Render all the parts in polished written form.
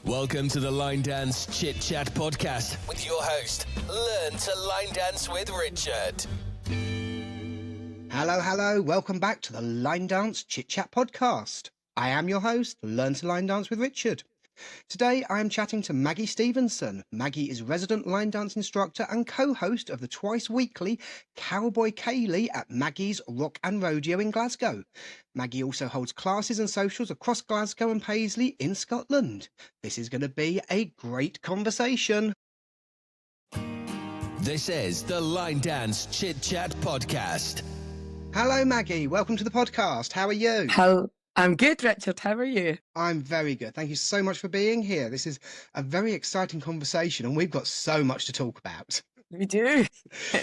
Welcome to the Line Dance ChitChat podcast with your host, Learn to Line Dance with Richard. Hello. Welcome back to the Line Dance ChitChat podcast. I am your host, Learn to Line Dance with Richard. Today I am chatting to Maggie Stevenson. Maggie is resident line dance instructor and co-host of the twice weekly Cowboy Kaylee at Maggie's Rock and Rodeo in Glasgow. Maggie also holds classes and socials across Glasgow and Paisley in Scotland. This is going to be a great conversation. This is the Line Dance ChitChat podcast. Hello Maggie, welcome to the podcast. How are you? Hello. I'm good, Richard. How are you? I'm very good. Thank you so much for being here. This is a very exciting conversation and we've got so much to talk about. We do.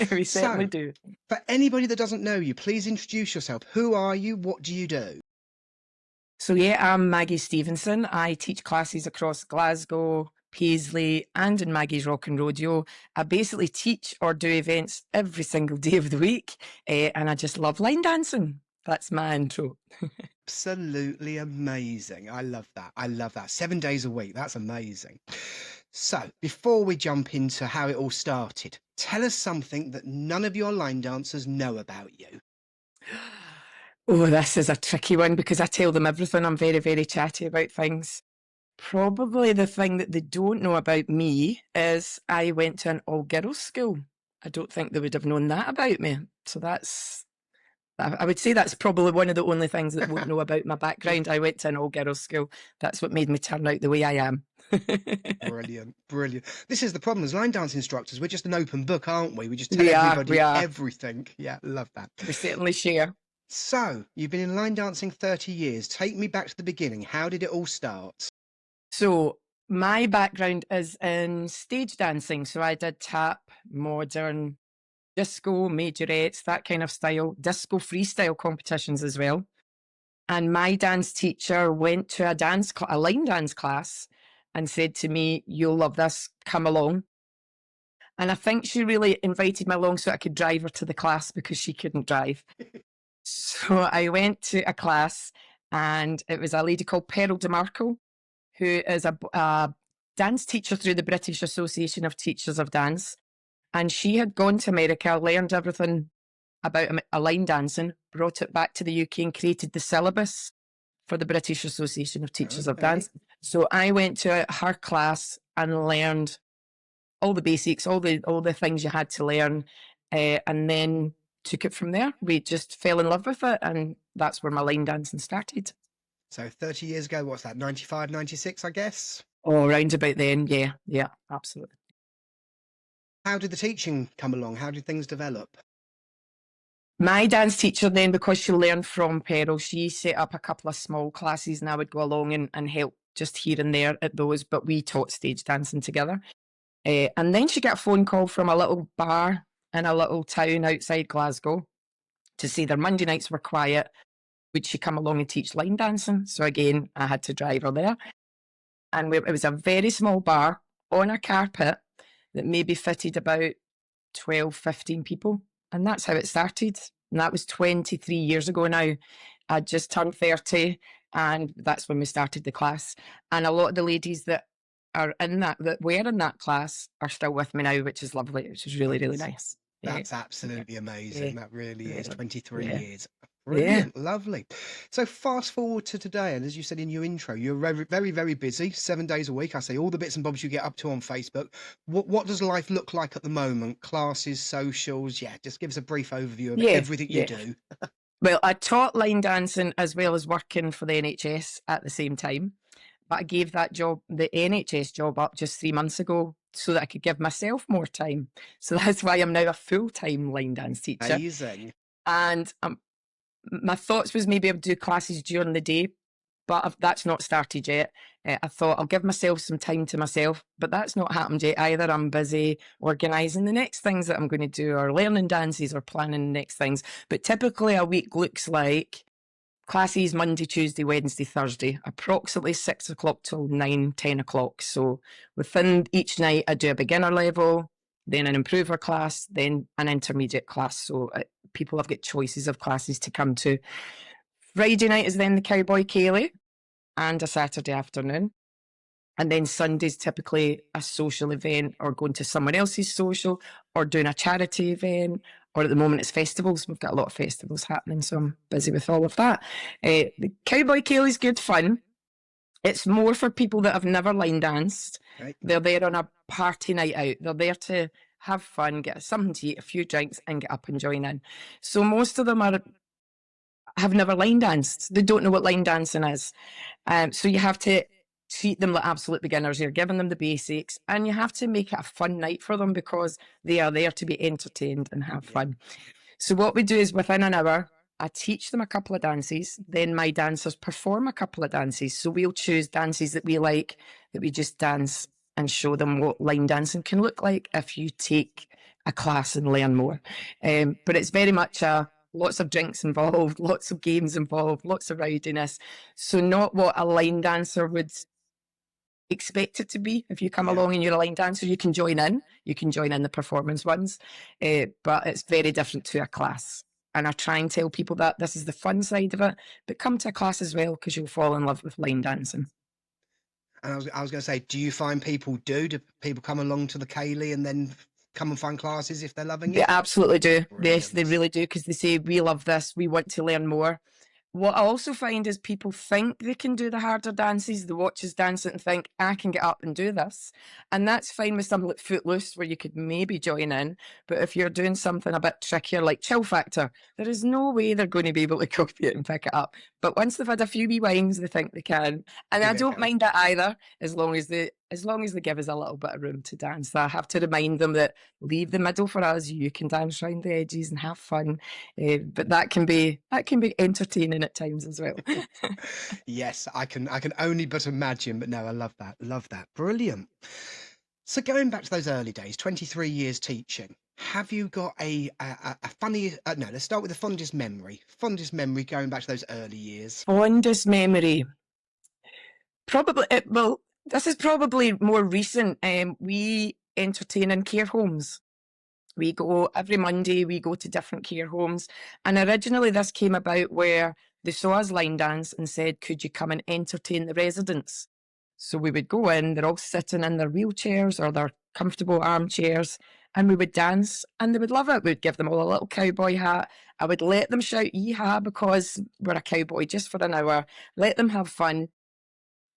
We certainly do. For anybody that doesn't know you, please introduce yourself. Who are you? What do you do? So I'm Maggie Stevenson. I teach classes across Glasgow, Paisley and in Maggie's Rock and Rodeo. I basically teach or do events every single day of the week and I just love line dancing. That's my intro. Absolutely amazing. I love that. 7 days a week. That's amazing. So before we jump into how it all started, tell us something that none of your line dancers know about you. Oh, this is a tricky one because I tell them everything. I'm very, very chatty about things. Probably the thing that they don't know about me is I went to an all-girls school. I don't think they would have known that about me. So I would say that's probably one of the only things that they won't know about my background. I went to an all-girls school. That's what made me turn out the way I am. Brilliant. This is the problem as line dance instructors. We're just an open book, aren't we? We just tell everybody everything. Yeah, love that. We certainly share. So, you've been in line dancing 30 years. Take me back to the beginning. How did it all start? So, my background is in stage dancing. So, I did tap, modern, disco, majorettes, that kind of style, disco freestyle competitions as well. And my dance teacher went to a line dance class and said to me, "You'll love this, come along." And I think she really invited me along so I could drive her to the class because she couldn't drive. So I went to a class and it was a lady called Pearl DeMarco, who is a dance teacher through the British Association of Teachers of Dance. And she had gone to America, learned everything about a line dancing, brought it back to the UK and created the Ceilidhs for the British Association of Teachers of Dance. So I went to her class and learned all the basics, all the things you had to learn, and then took it from there. We just fell in love with it and that's where my line dancing started. So 30 years ago, what's that, 95, 96, I guess? Oh, around about then, yeah, absolutely. How did the teaching come along? How did things develop? My dance teacher then, because she learned from Pearl, she set up a couple of small classes and I would go along and help just here and there at those, but we taught stage dancing together. And then she got a phone call from a little bar in a little town outside Glasgow to say their Monday nights were quiet. Would she come along and teach line dancing? So again, I had to drive her there. And it was a very small bar on a carpet that maybe fitted about 12, 15 people. And that's how it started. And that was 23 years ago now. I just turned 30 and that's when we started the class. And a lot of the ladies that are in that were in that class are still with me now, which is lovely, which is really, really nice. That's absolutely amazing. That really is. 23 years. Brilliant. Lovely. So fast forward to today, and as you said in your intro, you're very, very, very busy, 7 days a week. I see all the bits and bobs you get up to on Facebook. What does life look like at the moment? Classes, socials? Yeah, just give us a brief overview of everything you do. Well, I taught line dancing as well as working for the NHS at the same time. But I gave that job, the NHS job, up just 3 months ago so that I could give myself more time. So that's why I'm now a full-time line dance teacher. Amazing. And my thoughts was maybe I'd do classes during the day, but that's not started yet. I thought I'll give myself some time to myself, but that's not happened yet either. I'm busy organising the next things that I'm going to do or learning dances or planning the next things. But typically a week looks like classes Monday, Tuesday, Wednesday, Thursday, approximately 6 o'clock till 9, 10 o'clock. So within each night, I do a beginner level, then an improver class, then an intermediate class. So people have got choices of classes to come to. Friday night is then the Cowboy Kaylee and a Saturday afternoon. And then Sunday's typically a social event or going to someone else's social or doing a charity event. Or at the moment it's festivals. We've got a lot of festivals happening, so I'm busy with all of that. The Cowboy Kaylee's good fun. It's more for people that have never line danced. Right. They're there on a party night out. They're there to have fun, get something to eat, a few drinks, and get up and join in. So most of them have never line danced. They don't know what line dancing is. So you have to treat them like absolute beginners. You're giving them the basics, and you have to make it a fun night for them because they are there to be entertained and have fun. So what we do is within an hour, I teach them a couple of dances, then my dancers perform a couple of dances. So we'll choose dances that we like, that we just dance and show them what line dancing can look like if you take a class and learn more. But it's very much lots of drinks involved, lots of games involved, lots of rowdiness. So not what a line dancer would expect it to be. If you come along and you're a line dancer, you can join in the performance ones, but it's very different to a class. And I try and tell people that this is the fun side of it, but come to a class as well because you'll fall in love with line dancing. And I was going to say, do people come along to the Kaylee and then come and find classes if they're loving it? They absolutely do. Brilliant. Yes, they really do, because they say, we love this, we want to learn more. What I also find is people think they can do the harder dances, they watch us dance it and think, I can get up and do this. And that's fine with something like Footloose, where you could maybe join in. But if you're doing something a bit trickier like Chill Factor, there is no way they're going to be able to copy it and pick it up. But once they've had a few wee wines, they think they can. And I don't mind that either, as long as they give us a little bit of room to dance. I have to remind them that leave the middle for us. You can dance around the edges and have fun. But that can be entertaining at times as well. Yes, I can only but imagine. But no, I love that. Brilliant. So going back to those early days, 23 years teaching, have you got a funny, no, let's start with the fondest memory going back to those early years. Fondest memory. Probably, this is probably more recent. We entertain in care homes. We go every Monday, we go to different care homes. And originally this came about where they saw us line dance and said, could you come and entertain the residents? So we would go in, they're all sitting in their wheelchairs or their comfortable armchairs, and we would dance and they would love it. We'd give them all a little cowboy hat. I would let them shout yee-haw because we're a cowboy just for an hour, let them have fun.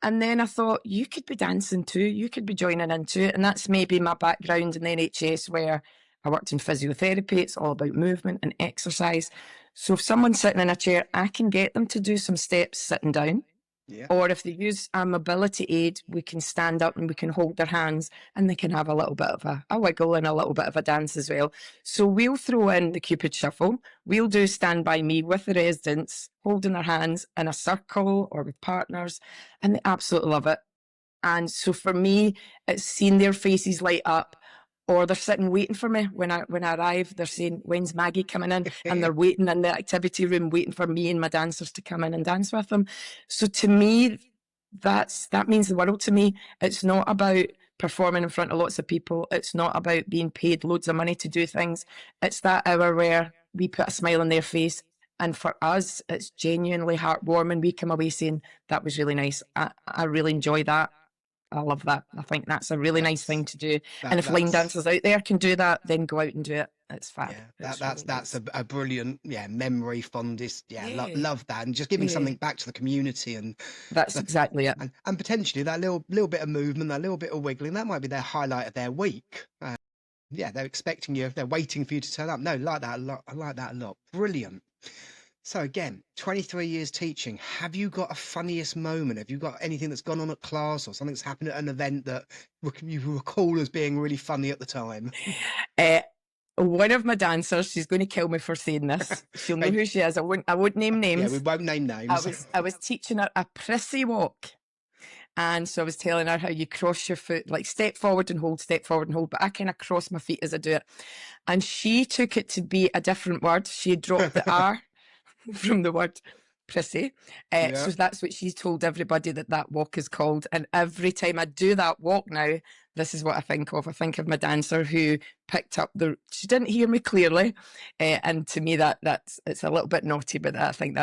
And then I thought, you could be dancing too, you could be joining into it. And that's maybe my background in the NHS, where I worked in physiotherapy. It's all about movement and exercise. So if someone's sitting in a chair, I can get them to do some steps sitting down. Yeah. Or if they use a mobility aid, we can stand up and we can hold their hands and they can have a little bit of a wiggle and a little bit of a dance as well. So we'll throw in the Cupid Shuffle. We'll do Stand By Me with the residents, holding their hands in a circle or with partners, and they absolutely love it. And so for me, it's seeing their faces light up. Or they're sitting waiting for me when I arrive. They're saying, when's Maggie coming in? And they're waiting in the activity room, waiting for me and my dancers to come in and dance with them. So to me, that means the world to me. It's not about performing in front of lots of people. It's not about being paid loads of money to do things. It's that hour where we put a smile on their face. And for us, it's genuinely heartwarming. We come away saying, that was really nice. I really enjoy that. I love that. I think that's a really nice thing to do. And if line dancers out there can do that, then go out and do it. It's fab. Yeah, that's a brilliant memory, fondest. Love that, and just giving something back to the community, and that's exactly it. And potentially that little bit of movement, that little bit of wiggling, that might be their highlight of their week. They're expecting you, they're waiting for you to turn up. No, like that a lot. I like that a lot. Brilliant. So again, 23 years teaching. Have you got a funniest moment? Have you got anything that's gone on at class or something that's happened at an event that you recall as being really funny at the time? One of my dancers, she's going to kill me for saying this. She'll know who she is. I won't name names. Yeah, we won't name names. I was teaching her a prissy walk. And so I was telling her how you cross your foot, like step forward and hold, but I kind of cross my feet as I do it. And she took it to be a different word. She dropped the R from the word Prissy. Yeah. So that's what she's told everybody that walk is called. And every time I do that walk now, this is what I think of. I think of my dancer who picked up she didn't hear me clearly. And to me, it's a little bit naughty, but I think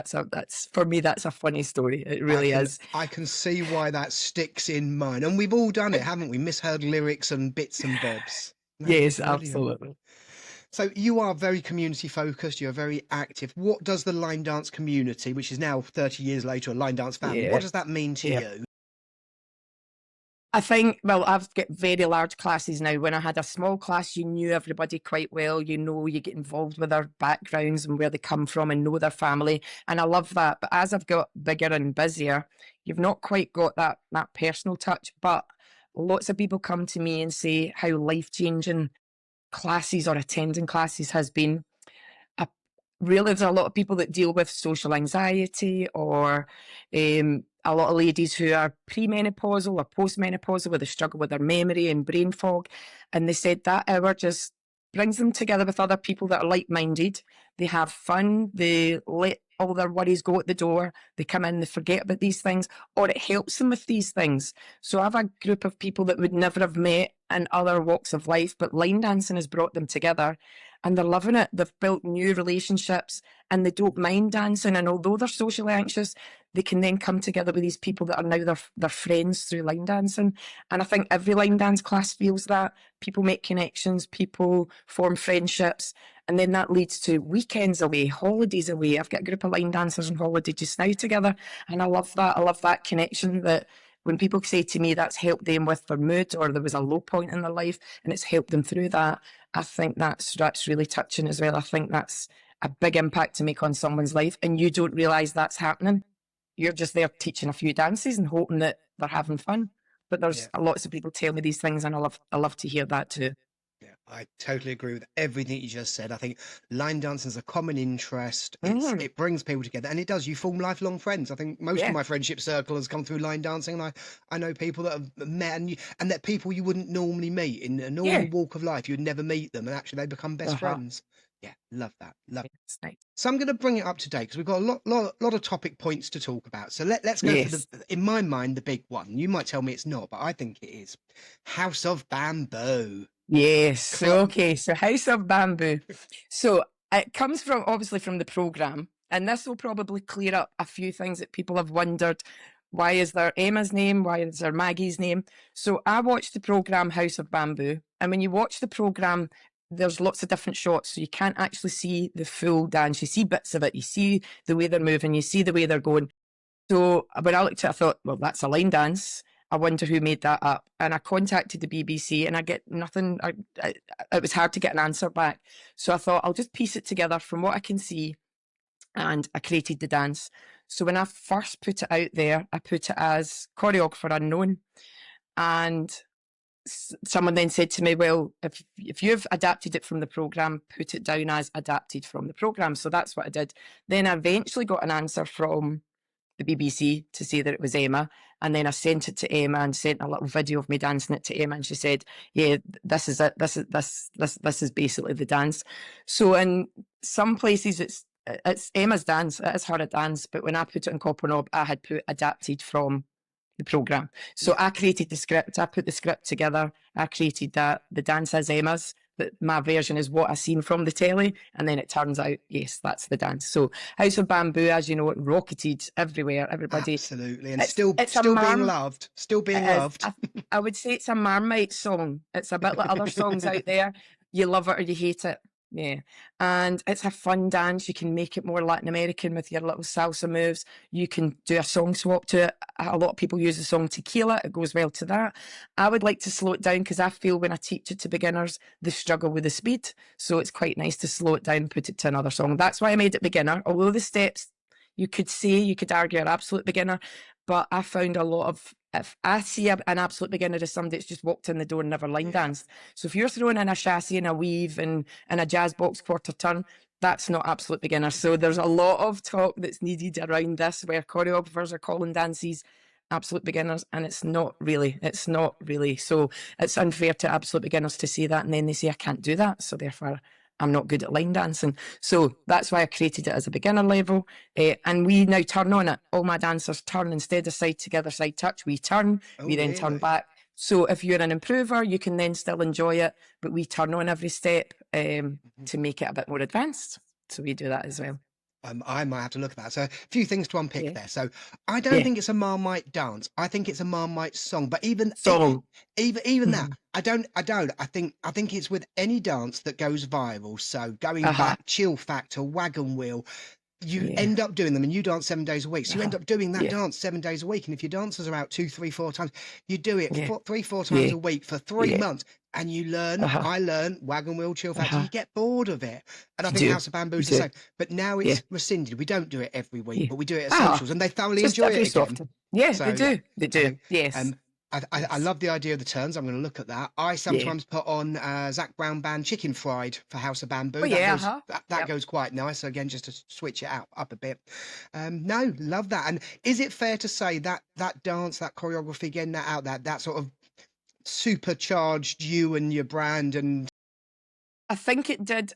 for me, that's a funny story. It really is. I can see why that sticks in mind. And we've all done it, haven't we? Misheard lyrics and bits and bobs. No, yes, brilliant. absolutely. So you are very community focused. You're very active. What does the line dance community, which is now 30 years later a line dance family, what does that mean to you? I think, well, I've got very large classes now. When I had a small class, you knew everybody quite well. You get involved with their backgrounds and where they come from and know their family. And I love that. But as I've got bigger and busier, you've not quite got that personal touch. But lots of people come to me and say how life-changing classes or attending classes has been. Really, there's a lot of people that deal with social anxiety or a lot of ladies who are premenopausal or postmenopausal where they struggle with their memory and brain fog. And they said that hour just brings them together with other people that are like-minded. They have fun. They let all their worries go at the door. They come in, they forget about these things, or it helps them with these things. So I have a group of people that would never have met in other walks of life, but line dancing has brought them together. And they're loving it. They've built new relationships and they don't mind dancing. And although they're socially anxious, they can then come together with these people that are now their friends through line dancing. And I think every line dance class feels that. People make connections, people form friendships. And then that leads to weekends away, holidays away. I've got a group of line dancers on holiday just now together. And I love that. I love that connection that when people say to me that's helped them with their mood or there was a low point in their life and it's helped them through that, I think that's really touching as well. I think that's a big impact to make on someone's life and you don't realise that's happening. You're just there teaching a few dances and hoping that they're having fun. But there's lots of people tell me these things and I love to hear that too. Yeah, I totally agree with everything you just said. I think line dancing is a common interest. It brings people together and it does. You form lifelong friends. I think most of my friendship circle has come through line dancing and I know people that have met and that people you wouldn't normally meet in a normal walk of life. You'd never meet them and actually they become best friends. Yeah, love that. Love it. Nice. So I'm going to bring it up to date because we've got a lot of topic points to talk about. So let's go for in my mind, the big one. You might tell me it's not, but I think it is. House of Bamboo. Yes. Okay. So House of Bamboo. So it comes obviously from the programme, and this will probably clear up a few things that people have wondered. Why is there Emma's name? Why is there Maggie's name? So I watched the programme House of Bamboo, and when you watch the programme, there's lots of different shots, so you can't actually see the full dance. You see bits of it. You see the way they're moving. You see the way they're going. So when I looked at it, I thought, well, that's a line dance. I wonder who made that up. And I contacted the BBC and I get nothing. It was hard to get an answer back. So I thought I'll just piece it together from what I can see. And I created the dance. So when I first put it out there, I put it as choreographer unknown. And someone then said to me, well, if you've adapted it from the programme, put it down as adapted from the programme. So that's what I did. Then I eventually got an answer from the BBC to say that it was Emma. And then I sent it to Emma and sent a little video of me dancing it to Emma. And she said, yeah, this is it. This is basically the dance. So in some places it's Emma's dance. It is her dance. But when I put it in Copper Knob, I had put adapted from the programme. So I created the script. I put the script together. I created that. The dance is Emma's, but my version is what I seen from the telly. And then it turns out, yes, that's the dance. So House of Bamboo, as you know, it rocketed everywhere. Everybody. Absolutely. And still being loved. Still being loved. I would say it's a Marmite song. It's a bit like other songs out there. You love it or you hate it. Yeah. And it's a fun dance. You can make it more Latin American with your little salsa moves. You can do a song swap to it. A lot of people use the song Tequila. It goes well to that. I would like to slow it down because I feel when I teach it to beginners, they struggle with the speed. So it's quite nice to slow it down and put it to another song. That's why I made it beginner. Although the steps, you could argue are absolute beginner, but I found a lot of, if I see an absolute beginner as somebody that's just walked in the door and never line danced. So if you're throwing in a chassis and a weave and a jazz box quarter turn, that's not absolute beginner. So there's a lot of talk that's needed around this where choreographers are calling dances absolute beginners, and it's not really. So it's unfair to absolute beginners to say that, and then they say I can't do that. So therefore I'm not good at line dancing. So that's why I created it as a beginner level. And we now turn on it. All my dancers turn instead of side together, side touch. We turn, we then turn back. So if you're an improver, you can then still enjoy it, but we turn on every step to make it a bit more advanced. So we do that as well. I might have to look at that. So a few things to unpick there. So I don't think it's a Marmite dance. I think it's a Marmite song. But even that, I don't. I think it's with any dance that goes viral. So going back, Chill Factor, Wagon Wheel. You end up doing them, and you dance 7 days a week. So you end up doing that dance 7 days a week. And if your dancers are out 2, 3, 4 times, you do it 3, 4 times a week for 3 months. And you learn, I learn, Wagon Wheel, Chill Factor, you get bored of it. And I think House of Bamboo is the same. But now it's rescinded. We don't do it every week, but we do it at socials, and they thoroughly enjoy it again. Yeah, so, they do. Yes. I love the idea of the turns. I'm going to look at that. I sometimes put on Zach Brown Band Chicken Fried for House of Bamboo. That goes quite nice. So again, just to switch it up a bit. No, love that. And is it fair to say that dance, that choreography, getting that out, that sort of supercharged you and your brand? And I think it did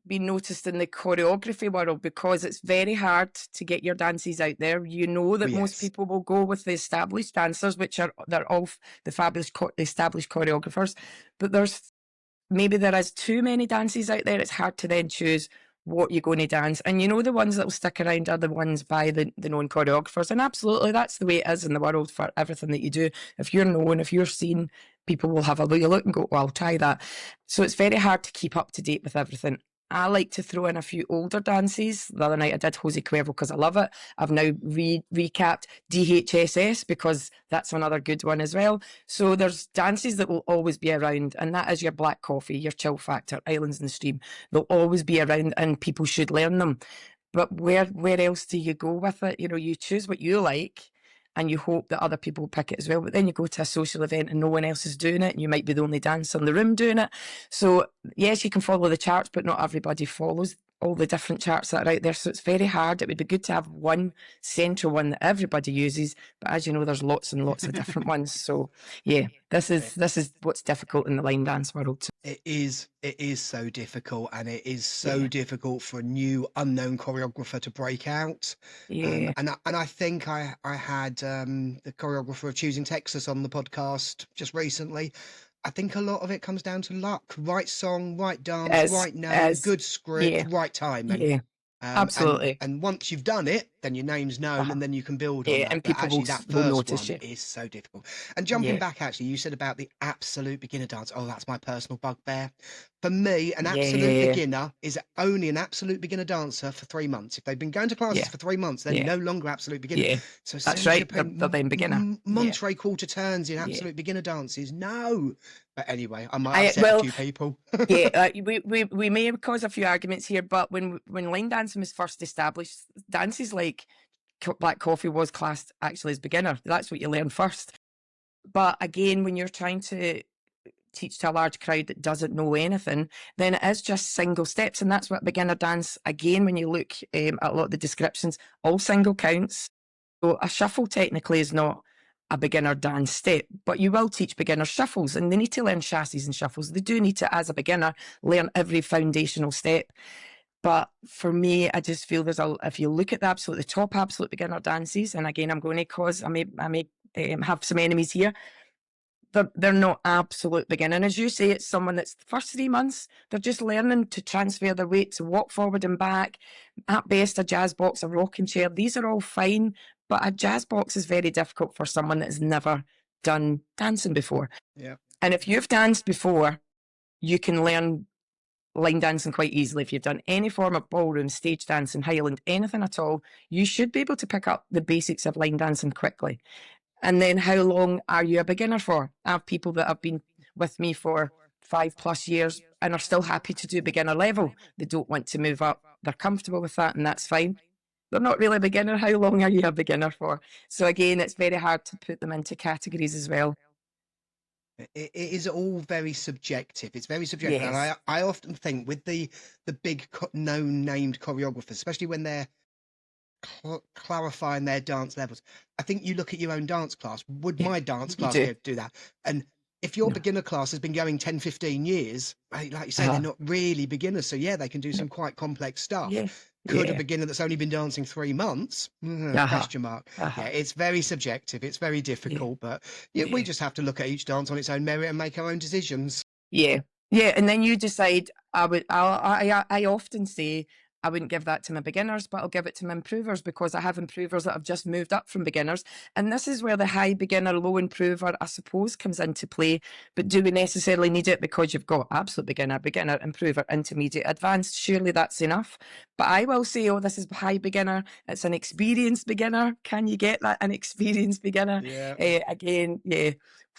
be noticed in the choreography world, because it's very hard to get your dances out there. You know that most people will go with the established dancers, they're all the fabulous established choreographers, but there is too many dances out there. It's hard to then choose what you're going to dance. And the ones that will stick around are the ones by the known choreographers. And absolutely, that's the way it is in the world for everything that you do. If you're known, if you're seen, people will have a look and go, well, I'll try that. So it's very hard to keep up to date with everything. I like to throw in a few older dances. The other night I did Jose Cuervo because I love it. I've now recapped DHSS because that's another good one as well. So there's dances that will always be around, and that is your Black Coffee, your Chill Factor, Islands in the Stream. They'll always be around and people should learn them. But where else do you go with it? You choose what you like, and you hope that other people will pick it as well. But then you go to a social event and no one else is doing it, and you might be the only dancer in the room doing it. So yes, you can follow the charts, but not everybody follows all the different charts that are out there. So it's very hard. It would be good to have one central one that everybody uses. But as you know, there's lots and lots of different ones. So yeah, this is what's difficult in the line dance world. It is so difficult, and it is so difficult for a new unknown choreographer to break out. And I think I had the choreographer of Choosing Texas on the podcast just recently. I think a lot of it comes down to luck. Right song, right dance, right note, good script, right timing. Absolutely. And once you've done it, then your name's known, and then you can build on that. And people actually, that first notice one is so difficult. And jumping back, actually, you said about the absolute beginner dance. Oh, that's my personal bugbear. For me, an absolute beginner is only an absolute beginner dancer for 3 months. If they've been going to classes for 3 months, they're no longer absolute beginner. So that's right. They're then beginner. Montre quarter turns in absolute beginner dances. No. But anyway, I might upset a few people. We may cause a few arguments here, but when line dancing was first established, dances like Black Coffee was classed actually as beginner. That's what you learn first. But again, when you're trying to teach to a large crowd that doesn't know anything, then it is just single steps. And that's what beginner dance, again, when you look at a lot of the descriptions, all single counts. So a shuffle technically is not a beginner dance step, but you will teach beginner shuffles, and they need to learn chassis and shuffles. They do need to, as a beginner, learn every foundational step. But for me, I just feel if you look at the top absolute beginner dances, and again, I'm going to cause, I may have some enemies here, they're not absolute beginner. And as you say, it's someone that's the first 3 months, they're just learning to transfer their weight, to walk forward and back. At best, a jazz box, a rocking chair, these are all fine, but a jazz box is very difficult for someone that has never done dancing before. Yeah. And if you've danced before, you can learn line dancing quite easily. If you've done any form of ballroom, stage dancing, Highland, anything at all, you should be able to pick up the basics of line dancing quickly. And then how long are you a beginner for? I have people that have been with me for 5+ years and are still happy to do beginner level. They don't want to move up. They're comfortable with that, and that's fine. They're not really a beginner. How long are you a beginner for? So again, it's very hard to put them into categories as well. It is all very subjective. It's very subjective. Yes. And I often think with the big known named choreographers, especially when they're clarifying their dance levels, I think you look at your own dance class. Would my dance class do that? And if your No. beginner class has been going 10, 15 years, like you say, they're not really beginners. So yeah, they can do some quite complex stuff. Yeah. Could a Yeah. beginner that's only been dancing 3 months? Question mark. Yeah, it's very subjective. It's very difficult, but we just have to look at each dance on its own merit and make our own decisions. Yeah. Yeah. And then you decide, I often say, I wouldn't give that to my beginners, but I'll give it to my improvers, because I have improvers that have just moved up from beginners. And this is where the high beginner, low improver, I suppose, comes into play. But do we necessarily need it? Because you've got absolute beginner, beginner, improver, intermediate, advanced. Surely that's enough. But I will say, oh, this is high beginner. It's an experienced beginner. Can you get that? An experienced beginner? Yeah. Again, yeah.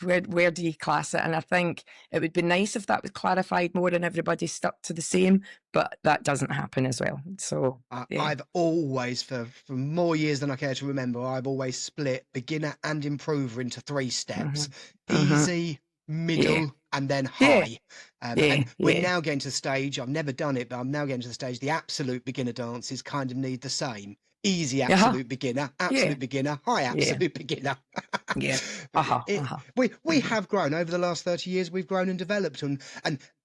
Where do you class it? And I think it would be nice if that was clarified more and everybody stuck to the same, but that doesn't happen as well. So I've always, for more years than I care to remember, I've always split beginner and improver into 3 steps: easy, middle, and then high. And we're now getting to the stage, I've never done it, but I'm now getting to the stage, the absolute beginner dances kind of need the same. Easy absolute beginner, absolute beginner, high absolute beginner. We have grown over the last 30 years. We've grown and developed, and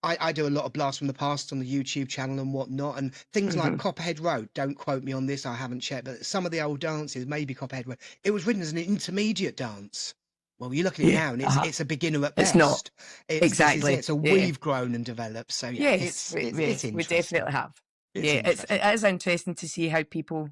I do a lot of blasts from the past on the YouTube channel and whatnot, and things like Copperhead Road. Don't quote me on this, I haven't checked, but some of the old dances, maybe Copperhead Road, it was written as an intermediate dance. Well, you look at it now, and it's a beginner at best. It's not. Exactly. So we've grown and developed. So yes, it's interesting. We definitely have. It is interesting to see how people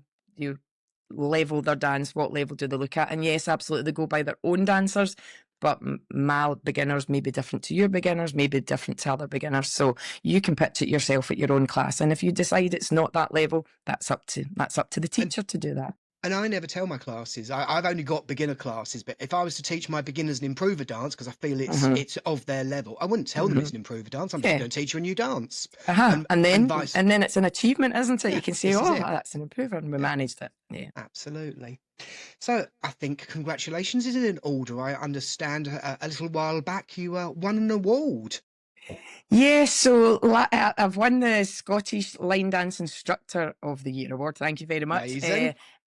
level their dance. What level do they look at? And yes, absolutely, they go by their own dancers. But my beginners may be different to your beginners, may be different to other beginners. So you can pitch it yourself at your own class. And if you decide it's not that level, that's up to the teacher to do that. And I never tell my classes. I've only got beginner classes, but if I was to teach my beginners an improver dance, because I feel it's of their level, I wouldn't tell them it's an improver dance. I'm just going to teach you a new dance. And then it's an achievement, isn't it? You can say, that's an improver, and we managed it. Yeah, absolutely. So I think congratulations is in order. I understand a little while back you won an award. Yeah, so I've won the Scottish Line Dance Instructor of the Year award. Thank you very much.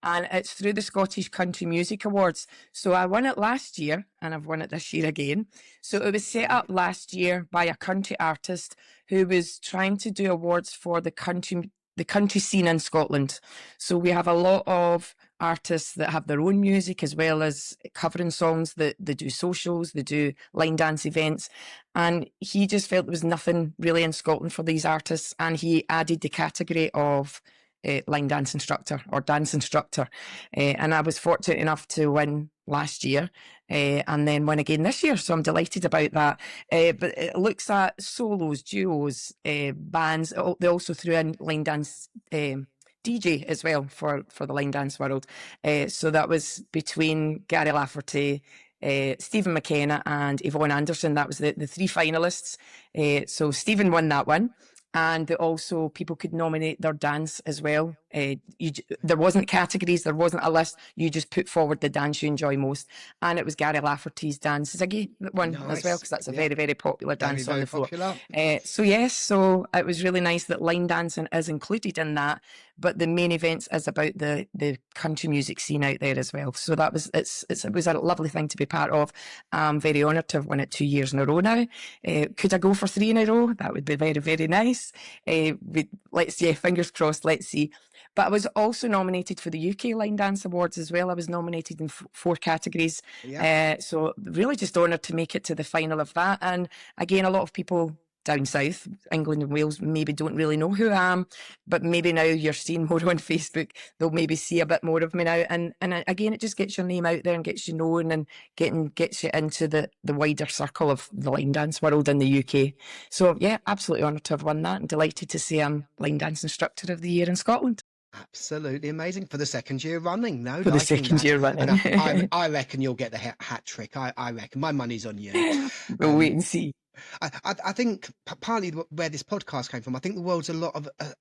And it's through the Scottish Country Music Awards. So I won it last year, and I've won it this year again. So it was set up last year by a country artist who was trying to do awards for the country scene in Scotland. So we have a lot of artists that have their own music, as well as covering songs, that they do socials, they do line dance events. And he just felt there was nothing really in Scotland for these artists. And he added the category of line dance instructor or dance instructor. And I was fortunate enough to win last year and then win again this year. So I'm delighted about that. But it looks at solos, duos, bands. They also threw in line dance DJ as well for the line dance world. So that was between Gary Lafferty, Stephen McKenna and Yvonne Anderson. That was the 3 finalists. So Stephen won that one. And also people could nominate their dance as well. There wasn't categories, there wasn't a list. You just put forward the dance you enjoy most. And it was Gary Lafferty's dance Ziggy that won as well, because that's a very, very popular dance on the floor. So it was really nice that line dancing is included in that. But the main events is about the country music scene out there as well. So that was it was a lovely thing to be part of. I'm very honoured to have won it 2 years in a row now. Could I go for 3 in a row? That would be very, very nice. Fingers crossed, let's see. But I was also nominated for the UK Line Dance Awards as well. I was nominated in 4 categories. So really just honoured to make it to the final of that. And again, a lot of people down south, England and Wales, maybe don't really know who I am, but maybe now you're seeing more on Facebook, they'll maybe see a bit more of me now. And again, it just gets your name out there and gets you known and gets you into the wider circle of the line dance world in the UK. So yeah, absolutely honoured to have won that, and delighted to say I'm Line Dance Instructor of the Year in Scotland. Absolutely amazing for the 2nd year running. For the 2nd year running. And I reckon you'll get the hat trick. I reckon my money's on you. We'll wait and see. I think partly where this podcast came from, I think the world's a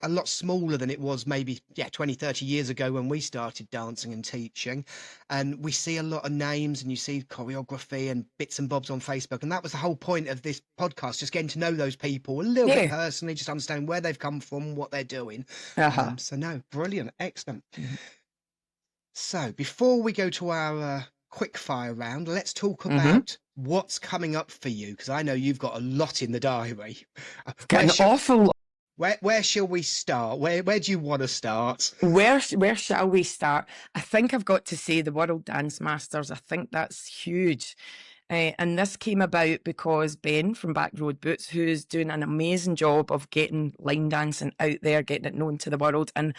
lot smaller than it was maybe 20, 30 years ago when we started dancing and teaching, and we see a lot of names and you see choreography and bits and bobs on Facebook, and that was the whole point of this podcast, just getting to know those people a little bit personally, just understand where they've come from, what they're doing. So no, brilliant, excellent. So before we go to our quick fire round, let's talk about what's coming up for you? Because I know you've got a lot in the diary. Got an awful lot. Where shall we start? Where do you want to start? Where shall we start? I think I've got to say the World Dance Masters. I think that's huge. And this came about because Ben from Backroad Boots, who's doing an amazing job of getting line dancing out there, getting it known to the world and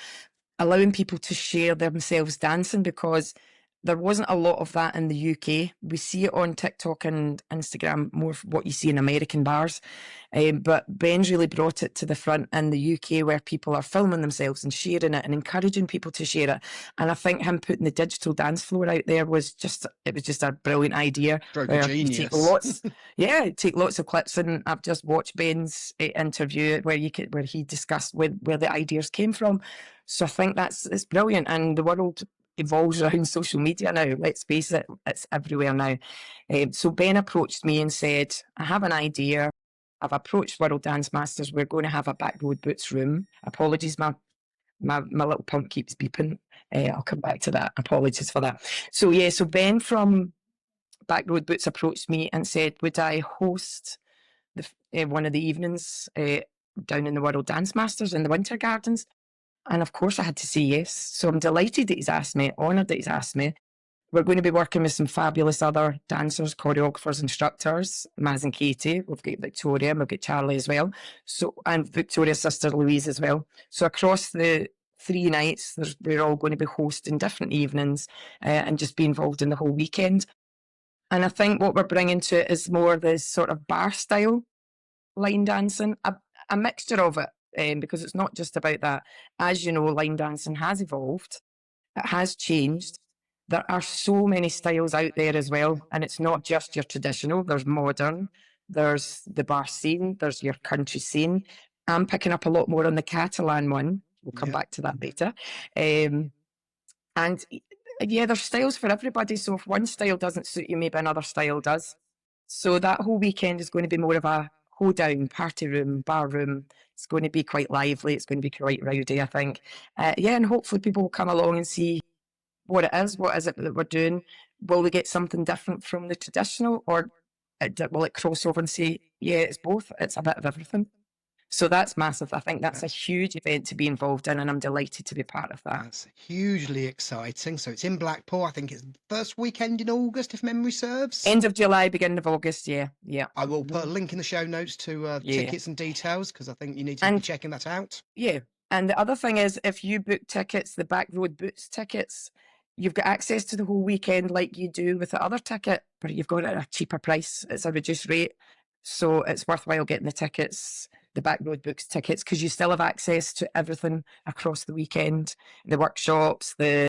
allowing people to share themselves dancing, because there wasn't a lot of that in the UK. We see it on TikTok and Instagram, more what you see in American bars. But Ben's really brought it to the front in the UK, where people are filming themselves and sharing it and encouraging people to share it. And I think him putting the digital dance floor out there was just a brilliant idea. Stroke of genius. Take lots of clips, and I've just watched Ben's interview where he discussed where the ideas came from. So I think it's brilliant, and the world evolves around social media now. Let's face it, it's everywhere now. So Ben approached me and said, I have an idea. I've approached World Dance Masters. We're going to have a Backroad Boots room. Apologies, my little pump keeps beeping. I'll come back to that. Apologies for that. So Ben from Backroad Boots approached me and said, would I host one of the evenings down in the World Dance Masters in the Winter Gardens? And of course I had to say yes. So I'm delighted that he's asked me, honoured that he's asked me. We're going to be working with some fabulous other dancers, choreographers, instructors, Maz and Katie. We've got Victoria, and we've got Charlie as well. So, and Victoria's sister Louise as well. So across the 3 nights, we're all going to be hosting different evenings and just be involved in the whole weekend. And I think what we're bringing to it is more this sort of bar style line dancing, a mixture of it. Because it's not just about that. As you know, line dancing has evolved. It has changed. There are so many styles out there as well. And it's not just your traditional. There's modern. There's the bar scene. There's your country scene. I'm picking up a lot more on the Catalan one. We'll come back to that later. And there's styles for everybody. So if one style doesn't suit you, maybe another style does. So that whole weekend is going to be more of a hoedown, party room, bar room. It's going to be quite lively. It's going to be quite rowdy, I think. And hopefully people will come along and see what it is. What is it that we're doing? Will we get something different from the traditional, or will it cross over and say, yeah, it's both. It's a bit of everything. So that's massive. I think that's a huge event to be involved in, and I'm delighted to be part of that. That's hugely exciting. So it's in Blackpool. I think it's first weekend in August, if memory serves. End of July, beginning of August, yeah. I will put a link in the show notes to tickets and details, because I think you need to be checking that out. Yeah. And the other thing is, if you book tickets, the Backroad Boots tickets, you've got access to the whole weekend like you do with the other ticket, but you've got it at a cheaper price. It's a reduced rate. So it's worthwhile getting the tickets, the Backroad Books tickets, because you still have access to everything across the weekend, the workshops, the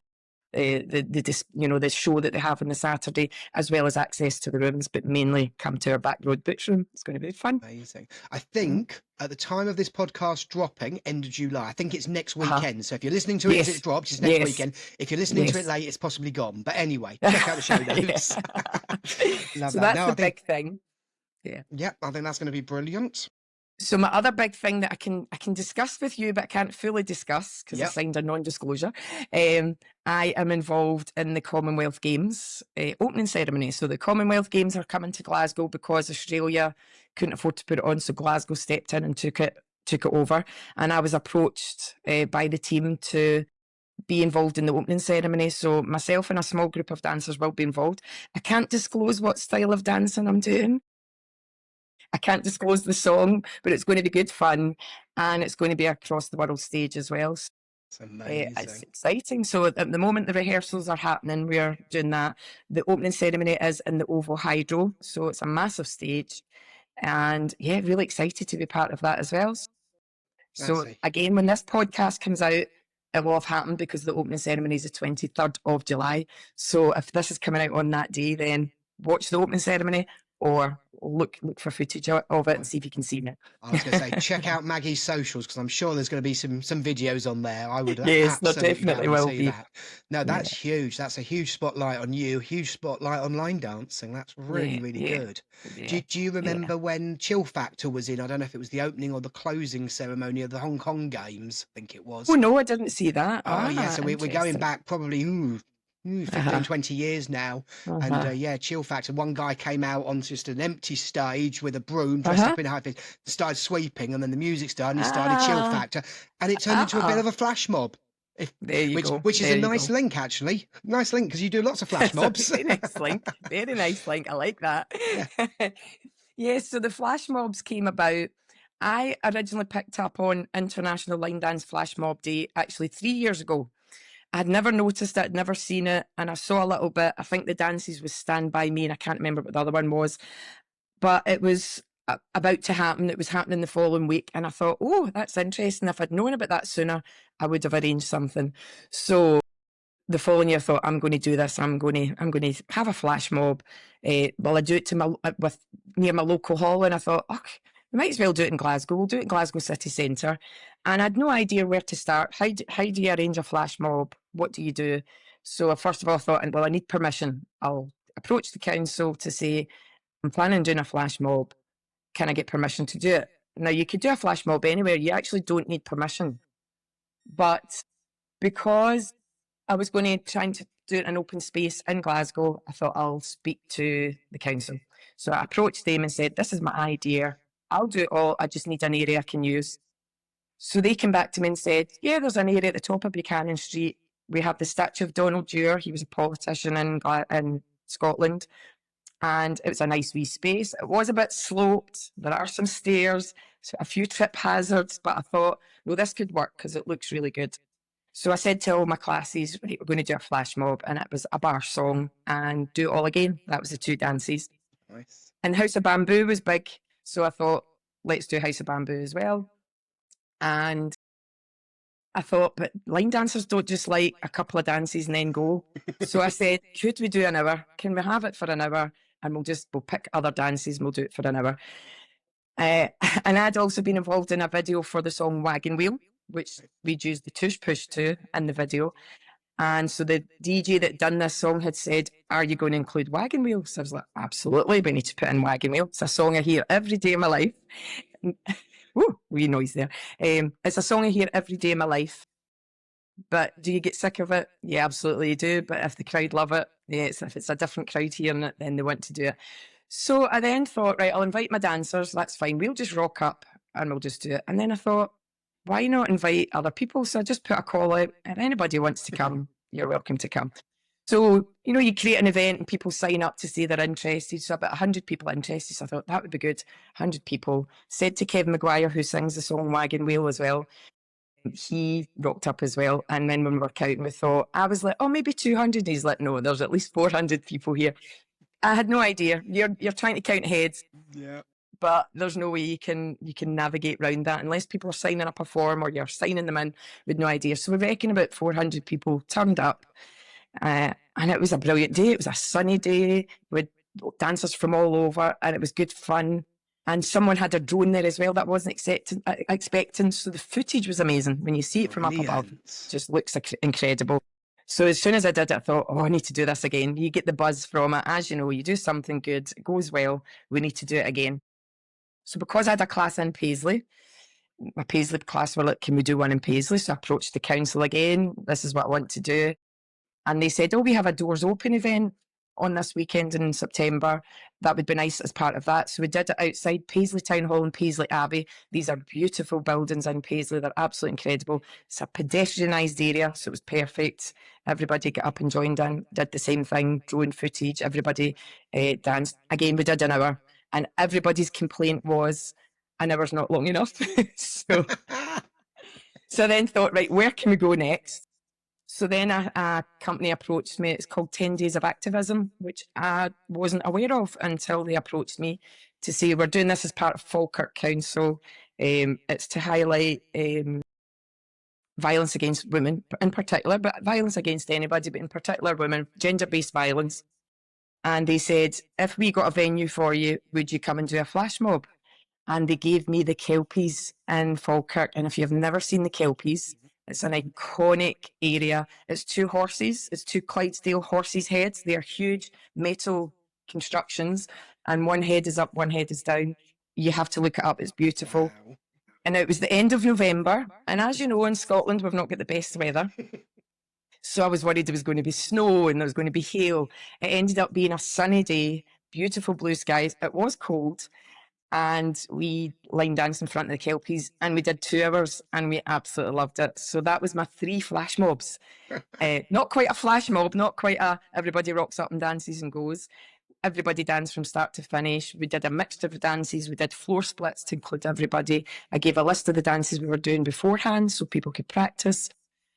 show that they have on the Saturday, as well as access to the rooms, but mainly come to our Backroad Books room. It's going to be fun. Amazing. I think at the time of this podcast dropping, end of July, I think it's next weekend. So if you're listening to it as it's dropped, it's next weekend. If you're listening to it late, it's possibly gone. But anyway, check out the show notes. Love so that's the big thing. Yeah, I think that's going to be brilliant. So my other big thing that I can discuss with you, but I can't fully discuss because I signed a non-disclosure. I am involved in the Commonwealth Games opening ceremony. So the Commonwealth Games are coming to Glasgow because Australia couldn't afford to put it on. So Glasgow stepped in and took it over. And I was approached by the team to be involved in the opening ceremony. So myself and a small group of dancers will be involved. I can't disclose what style of dancing I'm doing. I can't disclose the song, but it's going to be good fun, and it's going to be across the world stage as well. So, it's amazing. It's exciting. So at the moment, the rehearsals are happening. We're doing that. The opening ceremony is in the Oval Hydro, so it's a massive stage, and really excited to be part of that as well. So again, when this podcast comes out, it will have happened because the opening ceremony is the 23rd of July. So if this is coming out on that day, then watch the opening ceremony, or look for footage of it and see if you can see it. I was going to say, check out Maggie's socials, because I'm sure there's going to be some videos on there. I would definitely will see that. No, that's huge. That's a huge spotlight on you, huge spotlight on line dancing. That's really good. Do you remember when Chill Factor was in? I don't know if it was the opening or the closing ceremony of the Hong Kong Games, I think it was. Oh no, I didn't see that. Oh yeah, so we're going back probably 15, 20 years now. And chill factor. One guy came out on just an empty stage with a broom dressed up in outfit, started sweeping, and then the music started and he started chill factor. And it turned into a bit of a flash mob. There you go. Which is a nice link, actually. Nice link, because you do lots of flash mobs. Very nice link. Very nice link. I like that. Yeah. So the flash mobs came about. I originally picked up on International Line Dance Flash Mob Day actually 3 years ago. I'd never noticed it, I'd never seen it, and I saw a little bit. I think the dances was Stand By Me, and I can't remember what the other one was. But it was about to happen. It was happening the following week, and I thought, oh, that's interesting. If I'd known about that sooner, I would have arranged something. So the following year, I thought, I'm going to do this. I'm going to have a flash mob. Well, I do it near my local hall, and I thought, oh, we might as well do it in Glasgow. We'll do it in Glasgow city centre. And I had no idea where to start. How do you arrange a flash mob? What do you do? So first of all, I thought, well, I need permission. I'll approach the council to say, I'm planning on doing a flash mob. Can I get permission to do it? Now, you could do a flash mob anywhere. You actually don't need permission. But because I was going to try to do it in an open space in Glasgow, I thought I'll speak to the council. So I approached them and said, this is my idea. I'll do it all. I just need an area I can use. So they came back to me and said, yeah, there's an area at the top of Buchanan Street. We have the statue of Donald Dewar. He was a politician in Scotland. And it was a nice wee space. It was a bit sloped. There are some stairs, so a few trip hazards, but I thought, no, this could work because it looks really good. So I said to all my classes, right, we're going to do a flash mob, and it was a bar song and Do It All Again. That was the two dances. Nice. And House of Bamboo was big, so I thought, let's do House of Bamboo as well. And I thought, but line dancers don't just like a couple of dances and then go. So I said, could we do an hour? Can we have it for an hour? And we'll pick other dances and we'll do it for an hour. And I'd also been involved in a video for the song Wagon Wheel, which we'd used the tush push to in the video. And so the DJ that done this song had said, are you going to include Wagon Wheel? So I was like, absolutely, we need to put in Wagon Wheel. It's a song I hear every day of my life. Woo, wee noise there. It's a song I hear every day of my life. But do you get sick of it? Yeah, absolutely you do. But if the crowd love it, yes, if it's a different crowd hearing it, then they want to do it. So I then thought, right, I'll invite my dancers. That's fine. We'll just rock up and we'll just do it. And then I thought, why not invite other people? So I just put a call out, and anybody who wants to come, you're welcome to come. So, you create an event and people sign up to say they're interested. So about 100 people interested. So I thought that would be good. 100 people. Said to Kevin Maguire, who sings the song Wagon Wheel as well, he rocked up as well. And then when we were counting, we thought, I was like, oh, maybe 200. He's like, no, there's at least 400 people here. I had no idea. You're trying to count heads. Yeah. But there's no way you can navigate around that unless people are signing up a form or you're signing them in with no idea. So we reckon about 400 people turned up. And it was a brilliant day. It was a sunny day with dancers from all over, and it was good fun. And someone had a drone there as well that I wasn't expecting. So the footage was amazing. When you see it from up above, it just looks incredible. So as soon as I did it, I thought, oh, I need to do this again. You get the buzz from it. As you know, you do something good, it goes well, we need to do it again. So because I had a class in Paisley, my Paisley class were like, can we do one in Paisley? So I approached the council again. This is what I want to do. And they said, oh, we have a doors open event on this weekend in September. That would be nice as part of that. So we did it outside Paisley Town Hall and Paisley Abbey. These are beautiful buildings in Paisley. They're absolutely incredible. It's a pedestrianised area, so it was perfect. Everybody got up and joined in, did the same thing, drone footage, everybody danced. Again, we did an hour, and everybody's complaint was, an hour's not long enough. So I then thought, right, where can we go next? So then a company approached me. It's called 10 Days of Activism, which I wasn't aware of until they approached me to say, we're doing this as part of Falkirk Council. It's to highlight violence against women in particular, but violence against anybody, but in particular women, gender-based violence. And they said, if we got a venue for you, would you come and do a flash mob? And they gave me the Kelpies in Falkirk. And if you've never seen the Kelpies, it's an iconic area. It's two horses. It's two Clydesdale horses' heads. They're huge metal constructions. And one head is up, one head is down. You have to look it up. It's beautiful. Wow. And it was the end of November. And as you know, in Scotland, we've not got the best weather. So I was worried there was going to be snow and there was going to be hail. It ended up being a sunny day, beautiful blue skies. It was cold, and we line danced in front of the Kelpies, and we did 2 hours, and we absolutely loved it. So that was my 3 flash mobs. Not quite a flash mob, not quite a everybody rocks up and dances and goes. Everybody danced from start to finish. We did a mixture of dances. We did floor splits to include everybody. I gave a list of the dances we were doing beforehand so people could practice.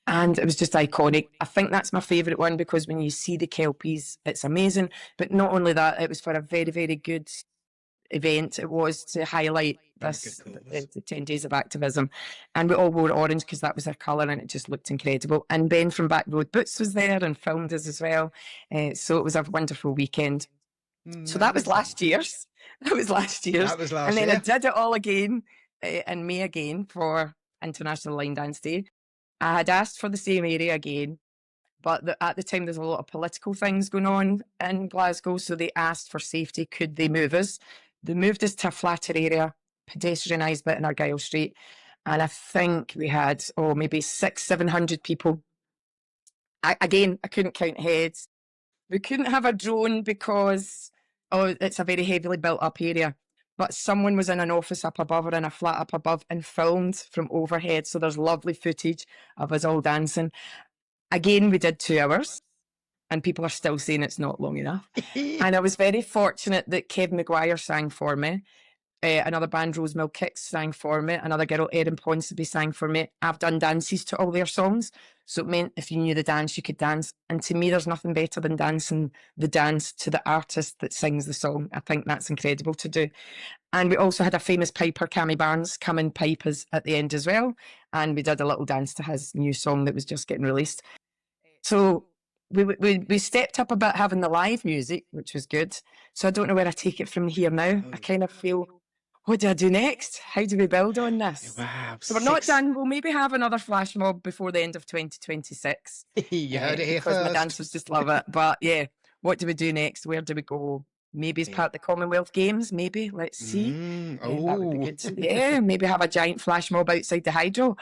And it was just iconic. I think that's my favourite one because when you see the Kelpies, it's amazing. But not only that, it was for a very, very good event. It was to highlight the 10 days of activism. And we all wore orange because that was our colour and it just looked incredible. And Ben from Back Road Boots was there and filmed us as well. So it was a wonderful weekend. So that was last year's. That was last year's. And then I did it all again in May again for International Line Dance Day. I had asked for the same area again, but at the time there's a lot of political things going on in Glasgow, so they asked for safety. Could they move us? They moved us to a flatter area, pedestrianised bit in Argyle Street, and I think we had maybe 600-700 people. I couldn't count heads. We couldn't have a drone because it's a very heavily built up area. But someone was in an office up above or in a flat up above and filmed from overhead. So there's lovely footage of us all dancing. Again, we did 2 hours and people are still saying it's not long enough. And I was very fortunate that Kev Maguire sang for me. Another band, Rosemill Kicks, sang for me. Another girl, Erin Ponsonby, sang for me. I've done dances to all their songs. So it meant if you knew the dance, you could dance. And to me, there's nothing better than dancing the dance to the artist that sings the song. I think that's incredible to do. And we also had a famous piper, Cammy Barnes, come and pipe us at the end as well. And we did a little dance to his new song that was just getting released. So we stepped up a bit having the live music, which was good. So I don't know where I take it from here now. I kind of feel, what do I do next? How do we build on this? Wow. So we're not done. We'll maybe have another flash mob before the end of 2026. You heard it here because first. My dancers just love it. But yeah, what do we do next? Where do we go? Maybe as part of the Commonwealth Games, maybe. Let's see. That would be good. Yeah, maybe have a giant flash mob outside the Hydro.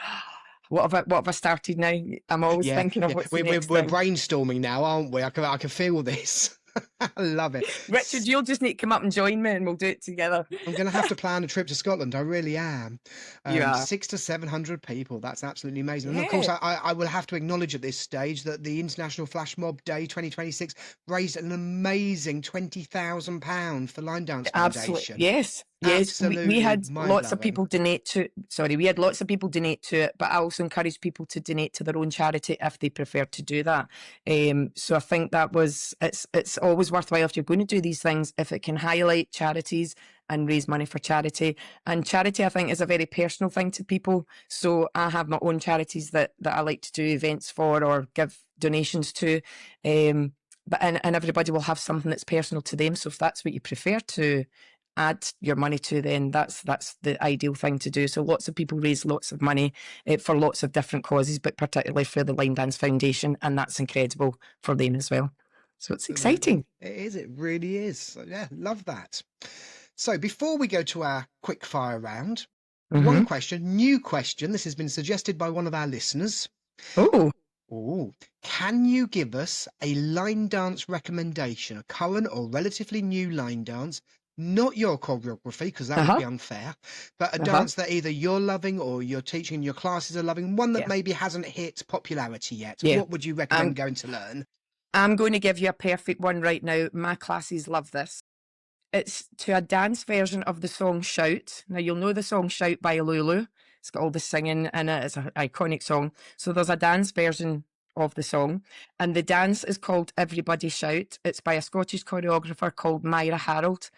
What have I started now? I'm always thinking of what's next. We're brainstorming now, aren't we? I can feel this. I love it. Richard, you'll just need to come up and join me and we'll do it together. I'm going to have to plan a trip to Scotland. I really am. 600 to 700 people. That's absolutely amazing. And of course, I will have to acknowledge at this stage that the International Flash Mob Day 2026 raised an amazing £20,000 for Line Dance Foundation. Yes. We had lots of people donate to it, but I also encourage people to donate to their own charity if they prefer to do that. So I think that it's always worthwhile if you're going to do these things, if it can highlight charities and raise money for charity. And charity, I think, is a very personal thing to people. So I have my own charities that I like to do events for or give donations to. But everybody will have something that's personal to them. So if that's what you prefer to add your money to, then that's the ideal thing to do. So lots of people raise lots of money for lots of different causes, but particularly for the Line Dance Foundation, and that's incredible for them as well. So it's exciting. It is. It really is. So, yeah, love that. So before we go to our quick fire round, one question, new question. This has been suggested by one of our listeners. Oh, can you give us a line dance recommendation, a current or relatively new line dance? Not your choreography, because that would be unfair, but a dance that either you're loving or you're teaching and your classes are loving, one that maybe hasn't hit popularity yet. What would you recommend going to learn? I'm going to give you a perfect one right now. My classes love this. It's to a dance version of the song Shout. Now, you'll know the song Shout by Lulu. It's got all the singing in it. It's an iconic song. So there's a dance version of the song, and the dance is called Everybody Shout. It's by a Scottish choreographer called Myra Harold.